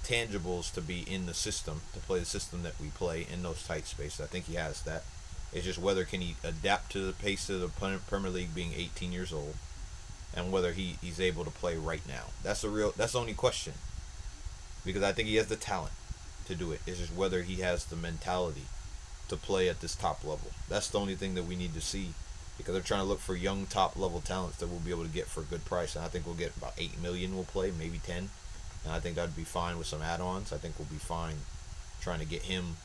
tangibles to be in the system, to play the system that we play in those tight spaces. I think he has that. It's just whether can he adapt to the pace of the Premier League being 18 years old. And whether he's able to play right now. That's the only question. Because I think he has the talent to do it. It's just whether he has the mentality to play at this top level. That's the only thing that we need to see. Because they're trying to look for young top level talents that we'll be able to get for a good price. And I think we'll get about 8 million we'll play, maybe 10. And I think that'd be fine with some add-ons. I think we'll be fine trying to get him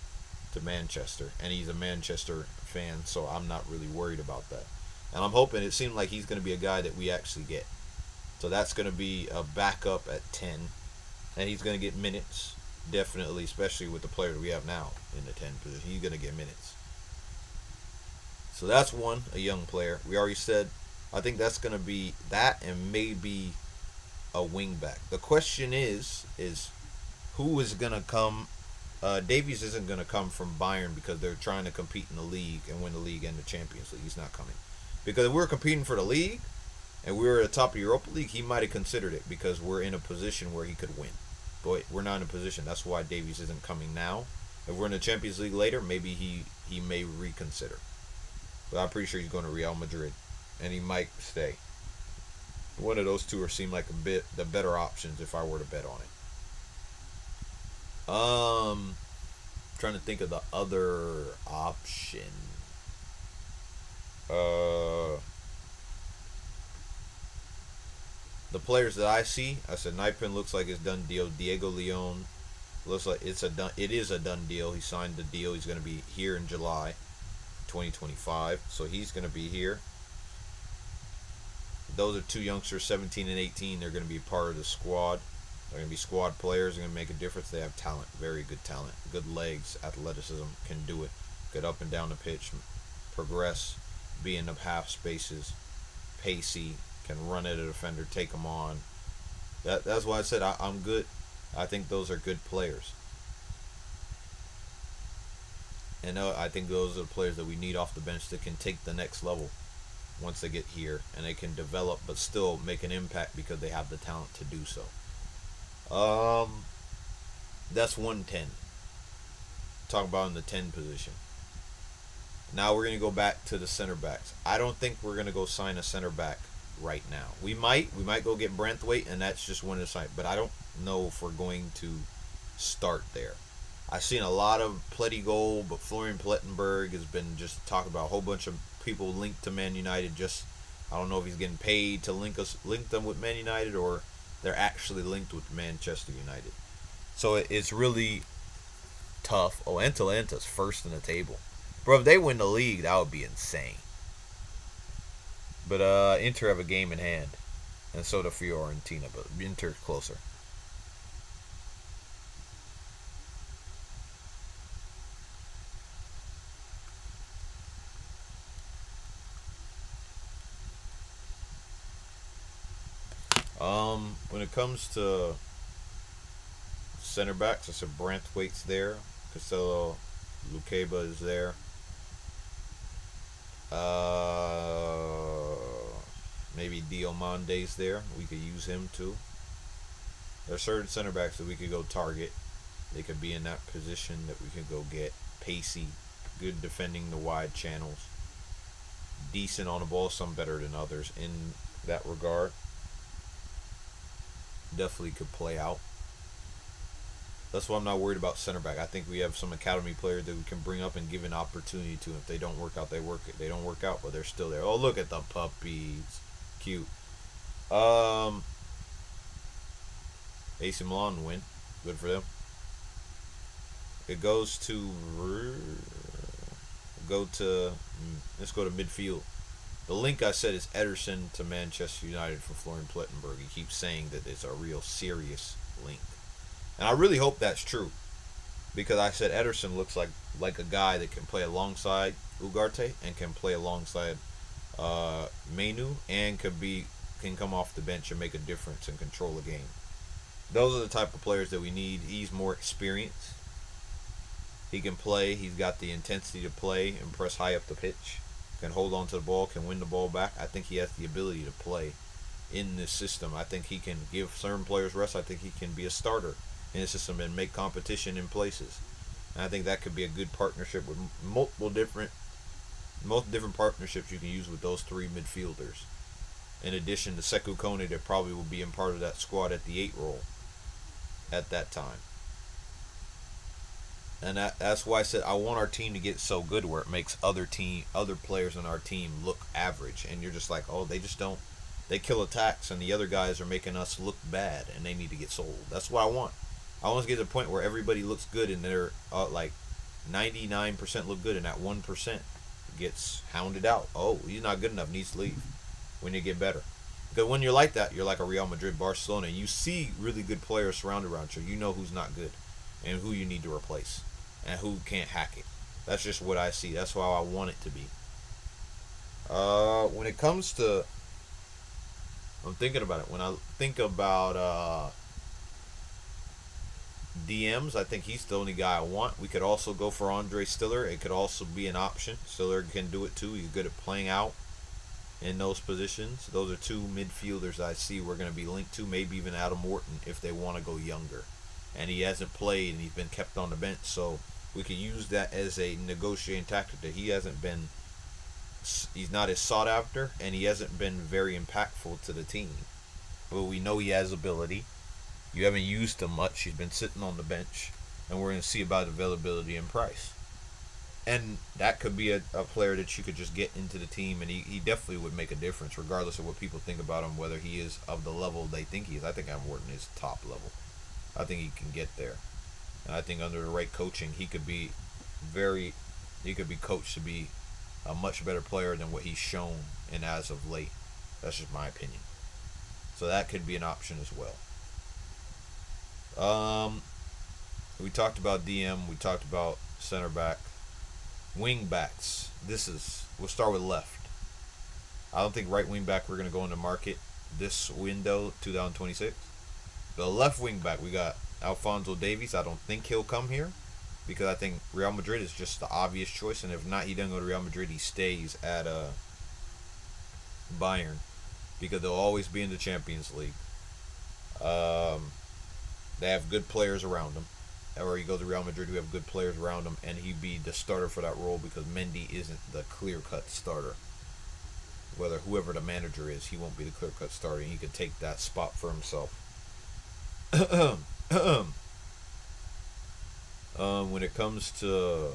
to Manchester. And he's a Manchester fan, so I'm not really worried about that. And I'm hoping, it seemed like he's going to be a guy that we actually get. So that's going to be a backup at 10. And he's going to get minutes, definitely, especially with the player that we have now in the 10 position. He's going to get minutes. So that's one, a young player. We already said, I think that's going to be that and maybe a wing back. The question is who is going to come? Davies isn't going to come from Bayern because they're trying to compete in the league and win the league and the Champions League. He's not coming. Because if we were competing for the league and we were at the top of the Europa League, he might have considered it because we're in a position where he could win. But we're not in a position. That's why Davies isn't coming now. If we're in the Champions League later, maybe he may reconsider. But I'm pretty sure he's going to Real Madrid. And he might stay. One of those two seem like the better options if I were to bet on it. Trying to think of the other option. The players that I see, I said Nijpen looks like it's done deal. Diego Leon looks like it is a done deal. He signed the deal. He's going to be here in July 2025. So he's going to be here. Those are two youngsters, 17 and 18. They're going to be part of the squad. They're going to be squad players. They're going to make a difference. They have talent, very good talent, good legs, athleticism, can do it. Get up and down the pitch, progress, be in the half spaces, pacey, can run at a defender, take them on. That's why I said I'm good. I think those are good players. And I think those are the players that we need off the bench that can take the next level once they get here, and they can develop but still make an impact because they have the talent to do so. That's 110. Talk about in the 10 position. Now we're going to go back to the center backs. I don't think we're going to go sign a center back right now. We might go get Branthwaite, and that's just one of the sign. But I don't know if we're going to start there. I've seen a lot of Pletty goal, but Florian Plettenberg has been just talking about a whole bunch of people linked to Man United. Just I don't know if he's getting paid to link them with Man United, or they're actually linked with Manchester United. So it's really tough. Oh, Atalanta's first in the table. Bro, if they win the league, that would be insane. But Inter have a game in hand. And so do Fiorentina, but Inter's closer. When it comes to center backs, I said Branthwaite's there. Castello Lukeba is there. Maybe Diomande's there. We could use him too. There are certain center backs that we could go target. They could be in that position that we could go get. Pacey, good defending the wide channels. Decent on the ball, some better than others in that regard. Definitely could play out. That's why I'm not worried about center back. I think we have some academy players that we can bring up and give an opportunity to. If they don't work out, they don't work out, but they're still there. Oh, look at the puppies. Cute. AC Milan win. Good for them. It goes to let's go to midfield. The link I said is Ederson to Manchester United for Florian Plettenberg. He keeps saying that it's a real serious link. And I really hope that's true. Because I said Ederson looks like a guy that can play alongside Ugarte and can play alongside Menu and can come off the bench and make a difference and control a game. Those are the type of players that we need. He's more experienced. He can play. He's got the intensity to play and press high up the pitch. Can hold on to the ball, can win the ball back. I think he has the ability to play in this system. I think he can give certain players rest. I think he can be a starter in the system and make competition in places. And I think that could be a good partnership with multiple different partnerships you can use with those three midfielders. In addition to Sekou Kone, that probably will be in part of that squad at the 8 role at that time. And that's why I said I want our team to get so good where it makes other players on our team look average. And you're just like, oh, they kill attacks and the other guys are making us look bad and they need to get sold. That's what I want. I want to get to the point where everybody looks good and they're like 99% look good and that 1% gets hounded out. Oh, he's not good enough, needs to leave. We need to get better. Because when you're like that, you're like a Real Madrid, Barcelona. You see really good players surrounded around you. You know who's not good and who you need to replace and who can't hack it. That's just what I see. That's how I want it to be. When it comes to, I'm thinking about it. When I think about DMs, I think he's the only guy I want. We could also go for Andre Stiller. It could also be an option. Stiller can do it too. He's good at playing out in those positions. Those are two midfielders I see we're going to be linked to. Maybe even Adam Wharton if they want to go younger. And he hasn't played and he's been kept on the bench, so we could use that as a negotiating tactic that he's not as sought after and he hasn't been very impactful to the team. But we know he has ability. You haven't used him much. He's been sitting on the bench, and we're going to see about availability and price. And that could be a player that you could just get into the team, and he definitely would make a difference, regardless of what people think about him, whether he is of the level they think he is. I think Adam Wharton is top level. I think he can get there. And I think under the right coaching, he could be coached to be a much better player than what he's shown and as of late. That's just my opinion. So that could be an option as well. Um, we talked about DM. We talked about center back, wing backs. We'll start with left. I don't think right wing back we're gonna go into market this window 2026. The left wing back we got Alfonso Davies. I don't think he'll come here because I think Real Madrid is just the obvious choice, and if not, he doesn't go to Real Madrid. He stays at Bayern because they'll always be in the Champions League. Um, they have good players around him. Or you go to Real Madrid, who have good players around him, and he'd be the starter for that role because Mendy isn't the clear cut starter. Whether whoever the manager is, he won't be the clear cut starter, and he could take that spot for himself. When it comes to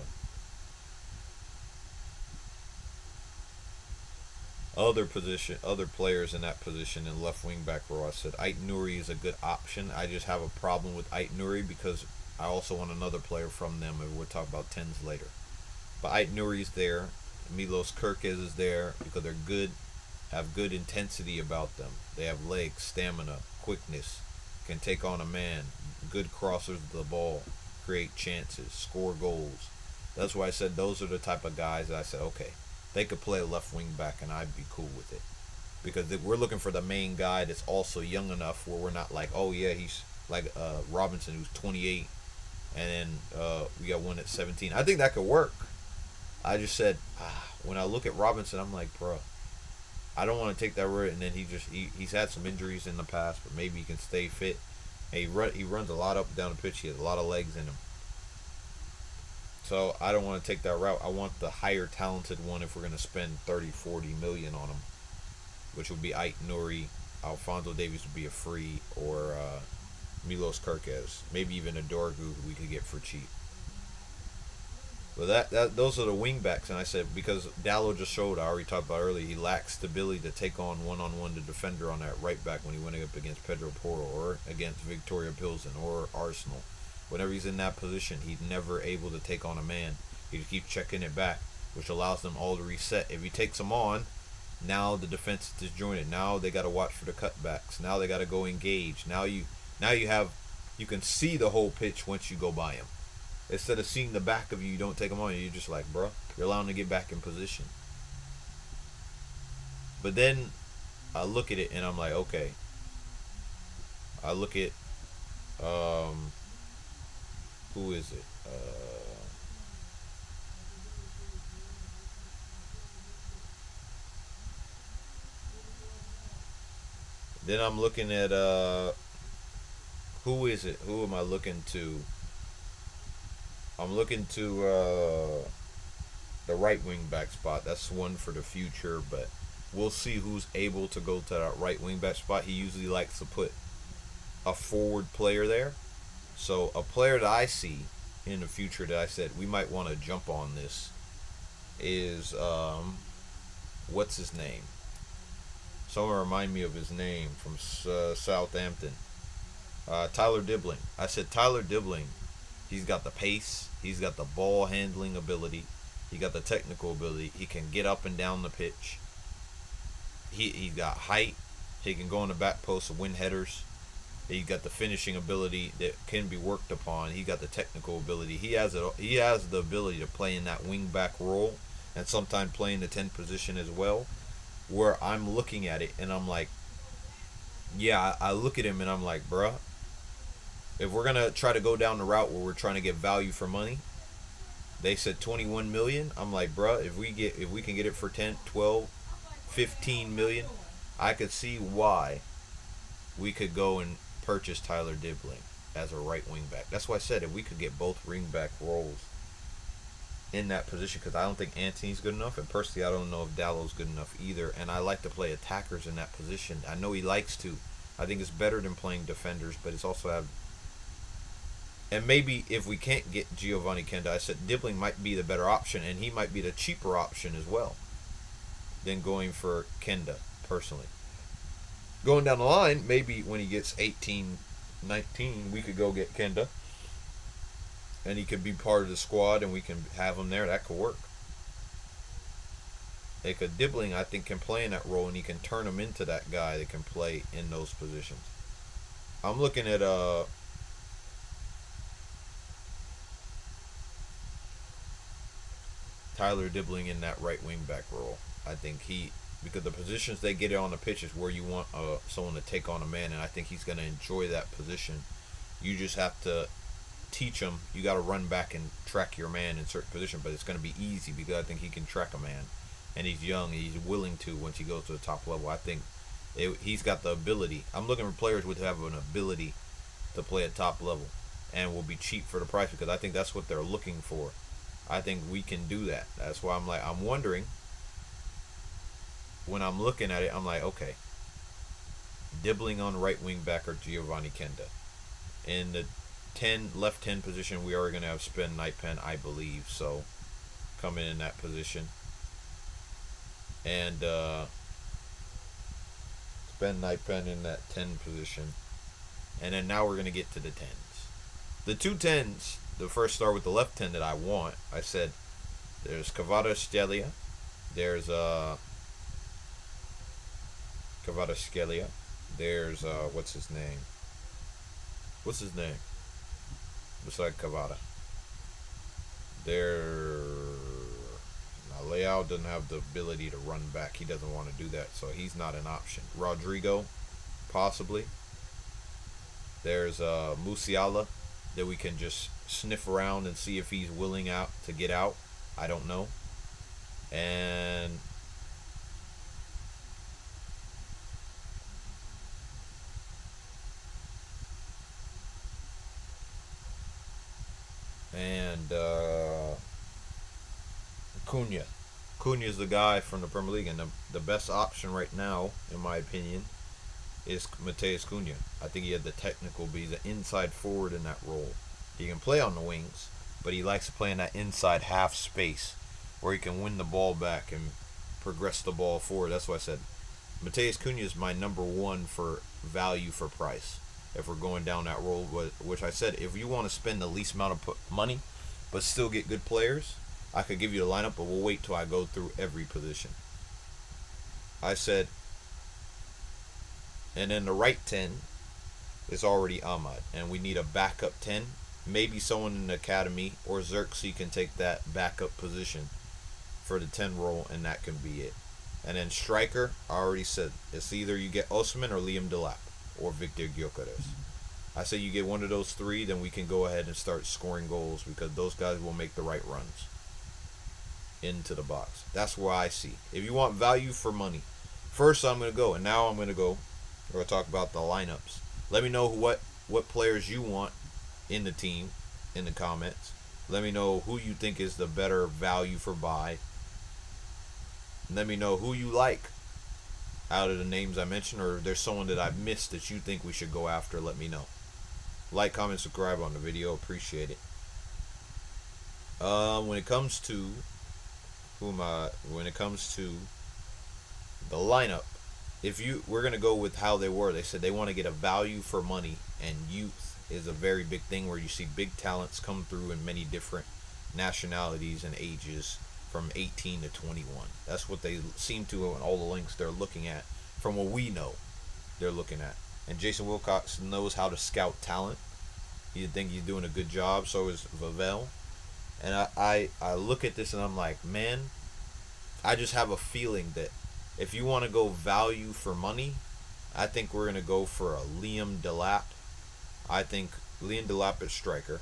other players in that position in left wing back row, I said Ait Nouri is a good option. I just have a problem with Ait Nouri because I also want another player from them, and we'll talk about tens later. But Ait Nouri's there. Milos Kerkez is there because they're good, have good intensity about them. They have legs, stamina, quickness, can take on a man, good crossers of the ball, create chances, score goals. That's why I said those are the type of guys that I said, okay, they could play left wing back and I'd be cool with it. Because we're looking for the main guy that's also young enough where we're not like, oh yeah, he's like Robinson who's 28 and then we got one at 17. I think that could work. I just said, when I look at Robinson, I'm like, bro, I don't want to take that route. And then he's had some injuries in the past, but maybe he can stay fit. And he runs a lot up and down the pitch. He has a lot of legs in him. So I don't want to take that route. I want the higher talented one if we're going to spend 30, 40 million on him, which would be Ait Nouri. Alfonso Davies would be a free, or Milos Kerkez. Maybe even a Dorgu who we could get for cheap. But those are the wing backs, and I said because Dallo just showed, I already talked about earlier, he lacks stability to take on one-on-one the defender on that right back when he went up against Pedro Porro or against Victoria Pilsen or Arsenal. Whenever he's in that position, he's never able to take on a man. He just keeps checking it back, which allows them all to reset. If he takes them on, now the defense is disjointed. Now they got to watch for the cutbacks. Now they got to go engage. Now you can see the whole pitch once you go by him. Instead of seeing the back of you, you don't take them on. You're just like, bro, you're allowing them to get back in position. But then I look at it and I'm like, okay. I look at, who is it? Then I'm looking at, who is it? Who am I looking to? I'm looking to the right wing back spot. That's one for the future, but we'll see who's able to go to that right wing back spot. He usually likes to put a forward player there. So a player that I see in the future that I said we might want to jump on this is what's his name? Someone remind me of his name from Southampton. Tyler Dibbling. I said Tyler Dibbling. He's got the pace. He's got the ball handling ability. He got the technical ability. He can get up and down the pitch. He got height. He can go on the back post and win headers. He got the finishing ability that can be worked upon. He got the technical ability. He has the ability to play in that wing back role and sometimes play in the 10 position as well. Where I'm looking at it and I'm like, yeah, I look at him and I'm like, bruh, if we're gonna try to go down the route where we're trying to get value for money, they said 21 million. I'm like, bruh, if we can get it for 10, 12, 15 million, I could see why we could go and purchase Tyler Dibbling as a right wing back. That's why I said if we could get both wing back roles in that position, because I don't think Antony's good enough, and personally I don't know if Dallo's good enough either, and I like to play attackers in that position. I know he likes to. I think it's better than playing defenders, but it's also have. And maybe if we can't get Giovanni Kenda, I said Dibbling might be the better option, and he might be the cheaper option as well than going for Kenda, personally. Going down the line, maybe when he gets 18, 19, we could go get Kenda. And he could be part of the squad, and we can have him there. That could work. Dibbling, I think, can play in that role, and he can turn him into that guy that can play in those positions. I'm looking at Tyler Dibbling in that right wing back role. I think because the positions they get on the pitch is where you want someone to take on a man, and I think he's going to enjoy that position. You just have to teach him. You got to run back and track your man in certain position, but it's going to be easy because I think he can track a man, and he's young. And he's willing to once he goes to the top level. I think he's got the ability. I'm looking for players who have an ability to play at top level, and will be cheap for the price because I think that's what they're looking for. I think we can do that. That's why I'm wondering when I'm looking at it. I'm like, okay, Dibbling on right wing back or Giovanni Kenda. In the left 10 position, we are going to have Sven Nightpen, I believe. So coming in that position, and Sven Nightpen in that 10 position, and then now we're going to get to the 10s. The two 10s. The first start with the left 10 that I want. I said there's Kvaratskhelia. There's Kvaratskhelia. There's what's his name? What's his name? Besides Kvara. Now Leao doesn't have the ability to run back. He doesn't want to do that, so he's not an option. Rodrigo, possibly. There's Musiala that we can just sniff around and see if he's willing out to get out. I don't know. And Cunha. Cunha's the guy from the Premier League, and the best option right now, in my opinion, is Mateus Cunha. I think he had the technical, but he's an inside forward in that role. He can play on the wings, but he likes to play in that inside half space where he can win the ball back and progress the ball forward. That's why I said Mateus Cunha is my number one for value for price. If we're going down that role, which I said, if you want to spend the least amount of money but still get good players, I could give you the lineup, but we'll wait till I go through every position. I said, and then the right 10 is already Ahmad, and we need a backup 10. Maybe someone in the academy or Xerxes can take that backup position for the 10 role, and that can be it. And then striker, I already said, it's either you get Osimhen or Liam Delap or Victor Gyökeres. I say you get one of those three, then we can go ahead and start scoring goals because those guys will make the right runs into the box. That's where I see. If you want value for money, first I'm going to go, and now I'm going to go. We're going to talk about the lineups. Let me know what players you want in the team in the comments. Let me know who you think is the better value for buy. Let me know who you like out of the names I mentioned, or if there's someone that I've missed that you think we should go after. Let me know. Like, comment, subscribe on the video. Appreciate it. When it comes to the lineup, we're gonna go with how they were. They said they want to get a value for money, and youth is a very big thing where you see big talents come through in many different nationalities and ages from 18 to 21. That's what they seem to in all the links they're looking at from what we know they're looking at. And Jason Wilcox knows how to scout talent. You think he's doing a good job, so is Vavell. And I look at this and I'm like, man, I just have a feeling that if you want to go value for money, I think we're going to go for a Liam Delap. I think Liam Delap is striker.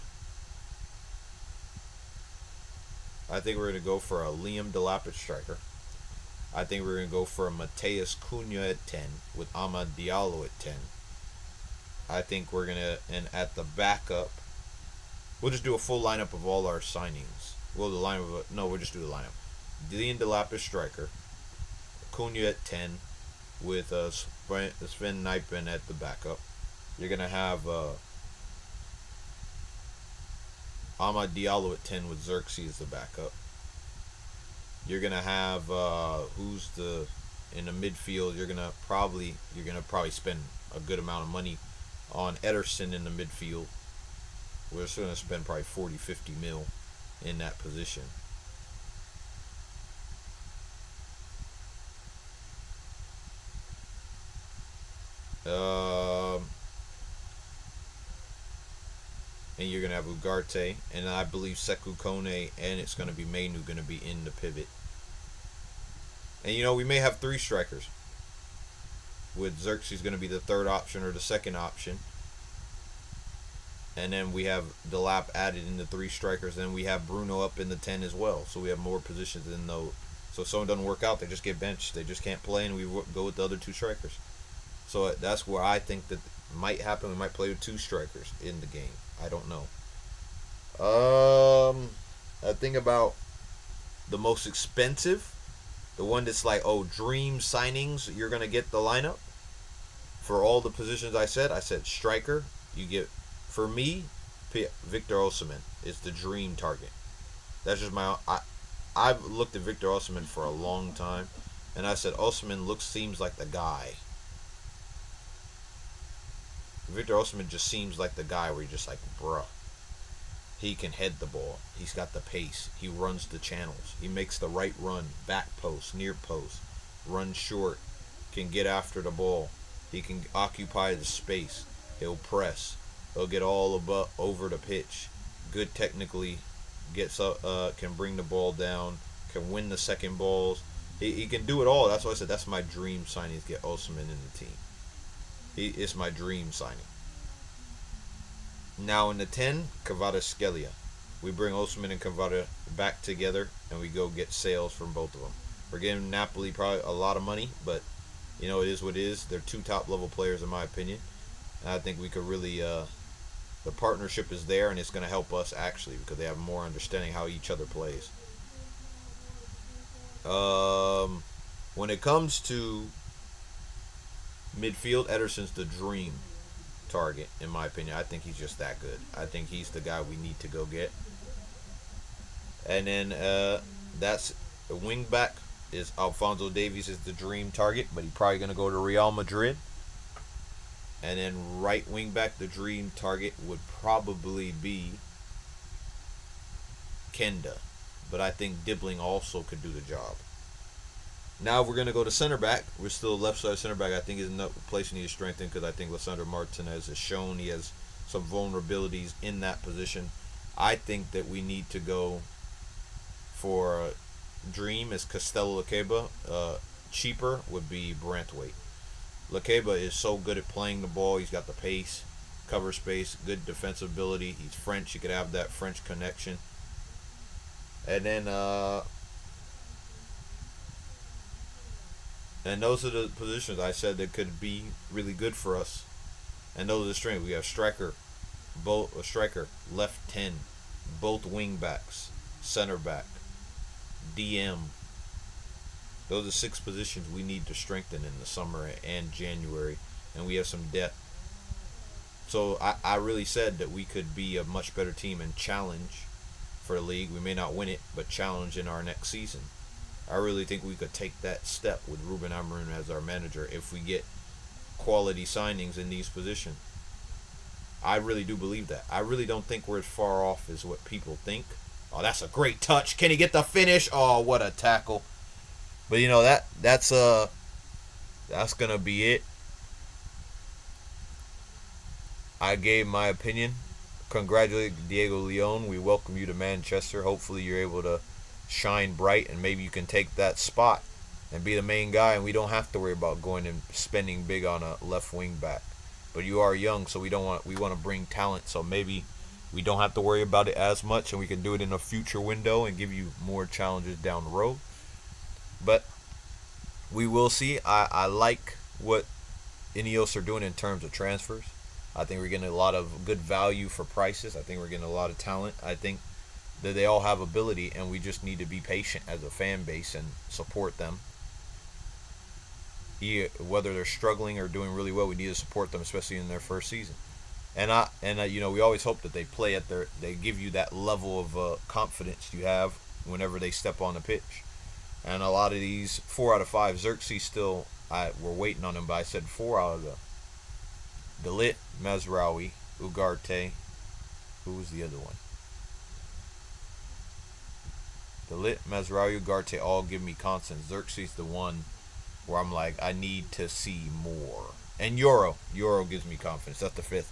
I think we're going to go for a Liam Delap at striker. I think we're going to go for a Mateus Cunha at 10 with Amad Diallo at 10. I think we're going to, and at the backup, we'll just do a full lineup of all our signings. We'll just do the lineup. Liam Delap is striker. Cunha at 10 with Sven Nijphen at the backup. You're going to have Amad Diallo at 10 with Xerxes as the backup. You're going to have in the midfield, you're going to probably spend a good amount of money on Ederson in the midfield. We're just going to spend probably 40-50 mil in that position. and you're gonna have Ugarte, and I believe Sekou Kone, and it's gonna be Mainu gonna be in the pivot. And we may have three strikers. With Xerxes gonna be the third option or the second option. And then we have Delap added in the three strikers. And we have Bruno up in the 10 as well. So we have more positions than those. So if someone doesn't work out, they just get benched. They just can't play, and we go with the other two strikers. So that's where I think that might happen. We might play with two strikers in the game. I don't know. I think about the most expensive, the one that's like, dream signings. You're gonna get the lineup for all the positions I said. I said striker. You get, for me, Victor Osimhen is the dream target. That's just I've looked at Victor Osimhen for a long time, and I said Osimhen seems like the guy. Victor Osimhen just seems like the guy where you're just like, bruh. He can head the ball. He's got the pace. He runs the channels. He makes the right run, back post, near post, run short, can get after the ball. He can occupy the space. He'll press. He'll get all over the pitch. Good technically, can bring the ball down, can win the second balls. He can do it all. That's why I said that's my dream signing, to get Osimhen in the team. It's my dream signing. Now in the 10, Kvaratskhelia. We bring Osimhen and Kvara back together, and we go get sales from both of them. We're giving Napoli probably a lot of money, but it is what it is. They're two top level players in my opinion. And I think we could really, the partnership is there, and it's going to help us actually because they have more understanding how each other plays. When it comes to midfield, Ederson's the dream target in my opinion. I think he's just that good. I think he's the guy we need to go get. And then that's the wing back is Alphonso Davies is the dream target, but he's probably gonna go to Real Madrid. And then right wing back, the dream target would probably be Kenda, but I think Dibbling also could do the job. Now we're going to go to center back. We're still left side center back. I think is another place we need to strengthen because I think Lisandro Martinez has shown he has some vulnerabilities in that position. I think that we need to go for dream is Castello Lakeba. Cheaper would be Brantwaite. Lakeba is so good at playing the ball. He's got the pace, cover space, good defensive ability. He's French. You could have that French connection. And then and those are the positions I said that could be really good for us. And those are the strengths. We have striker, left 10, both wing backs, center back, DM. Those are 6 positions we need to strengthen in the summer and January, and we have some depth. So I really said that we could be a much better team and challenge for the league. We may not win it, but challenge in our next season. I really think we could take that step with Ruben Amorim as our manager if we get quality signings in these positions. I really do believe that. I really don't think we're as far off as what people think. Oh, that's a great touch. Can he get the finish? Oh, what a tackle. But that's gonna be it. I gave my opinion. Congratulate Diego Leon. We welcome you to Manchester. Hopefully you're able to shine bright and maybe you can take that spot and be the main guy, and we don't have to worry about going and spending big on a left wing back. But you are young, so we want to bring talent, so maybe we don't have to worry about it as much, and we can do it in a future window and give you more challenges down the road. But we will see. I like what Ineos are doing in terms of transfers. I think we're getting a lot of good value for prices. I think we're getting a lot of talent. I think that they all have ability, and we just need to be patient as a fan base and support them. Whether they're struggling or doing really well, we need to support them, especially in their first season. And we always hope that they play at they give you that level of confidence you have whenever they step on the pitch. And a lot of these 4 out of 5, Xerxes still, we're waiting on him, but I said 4 out of the De Ligt, Mazraoui, Ugarte. Who was the other one? De Ligt, Mazraoui, Ugarte all give me constant. Xerxes the one where I'm like, I need to see more. And Euro gives me confidence. That's the 5th.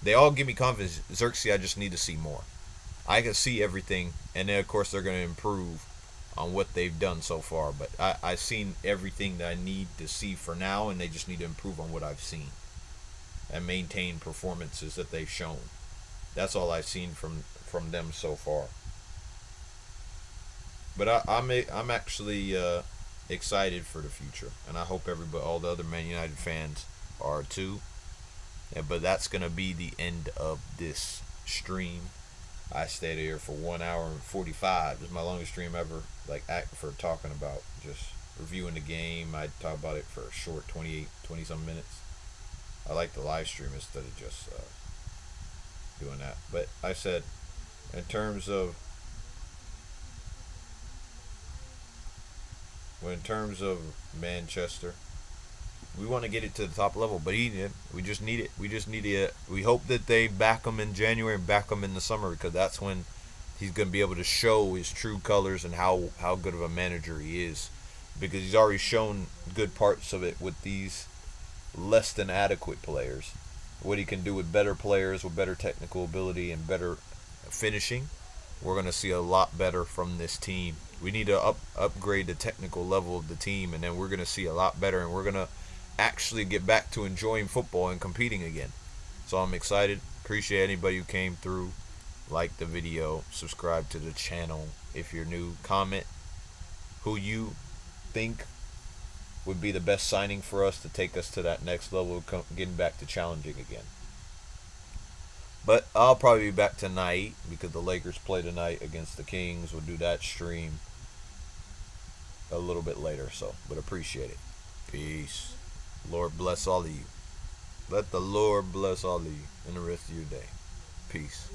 They all give me confidence. Xerxes, I just need to see more. I can see everything, and then of course they're going to improve on what they've done so far. But I've seen everything that I need to see for now, and they just need to improve on what I've seen and maintain performances that they've shown. That's all I've seen from them so far. But I'm actually excited for the future, and I hope everybody, all the other Man United fans, are too. Yeah, but that's gonna be the end of this stream. I stayed here for 1 hour and 45. This is my longest stream ever. Like for talking about just reviewing the game. I talk about it for a short 20 some minutes. I like the live stream instead of just doing that. But I said, in terms of Manchester, we want to get it to the top level, but we just need it. We just need it. We hope that they back him in January and back him in the summer, because that's when he's going to be able to show his true colors and how good of a manager he is, because he's already shown good parts of it with these less than adequate players. What he can do with better players, with better technical ability and better finishing, we're going to see a lot better from this team. We need to upgrade the technical level of the team, and then we're going to see a lot better, and we're going to actually get back to enjoying football and competing again. So I'm excited. Appreciate anybody who came through. Like the video, subscribe to the channel if you're new. Comment who you think would be the best signing for us to take us to that next level, getting back to challenging again. But I'll probably be back tonight because the Lakers play tonight against the Kings. We'll do that stream a little bit later. So, but appreciate it. Peace. Lord bless all of you. Let the Lord bless all of you in the rest of your day. Peace.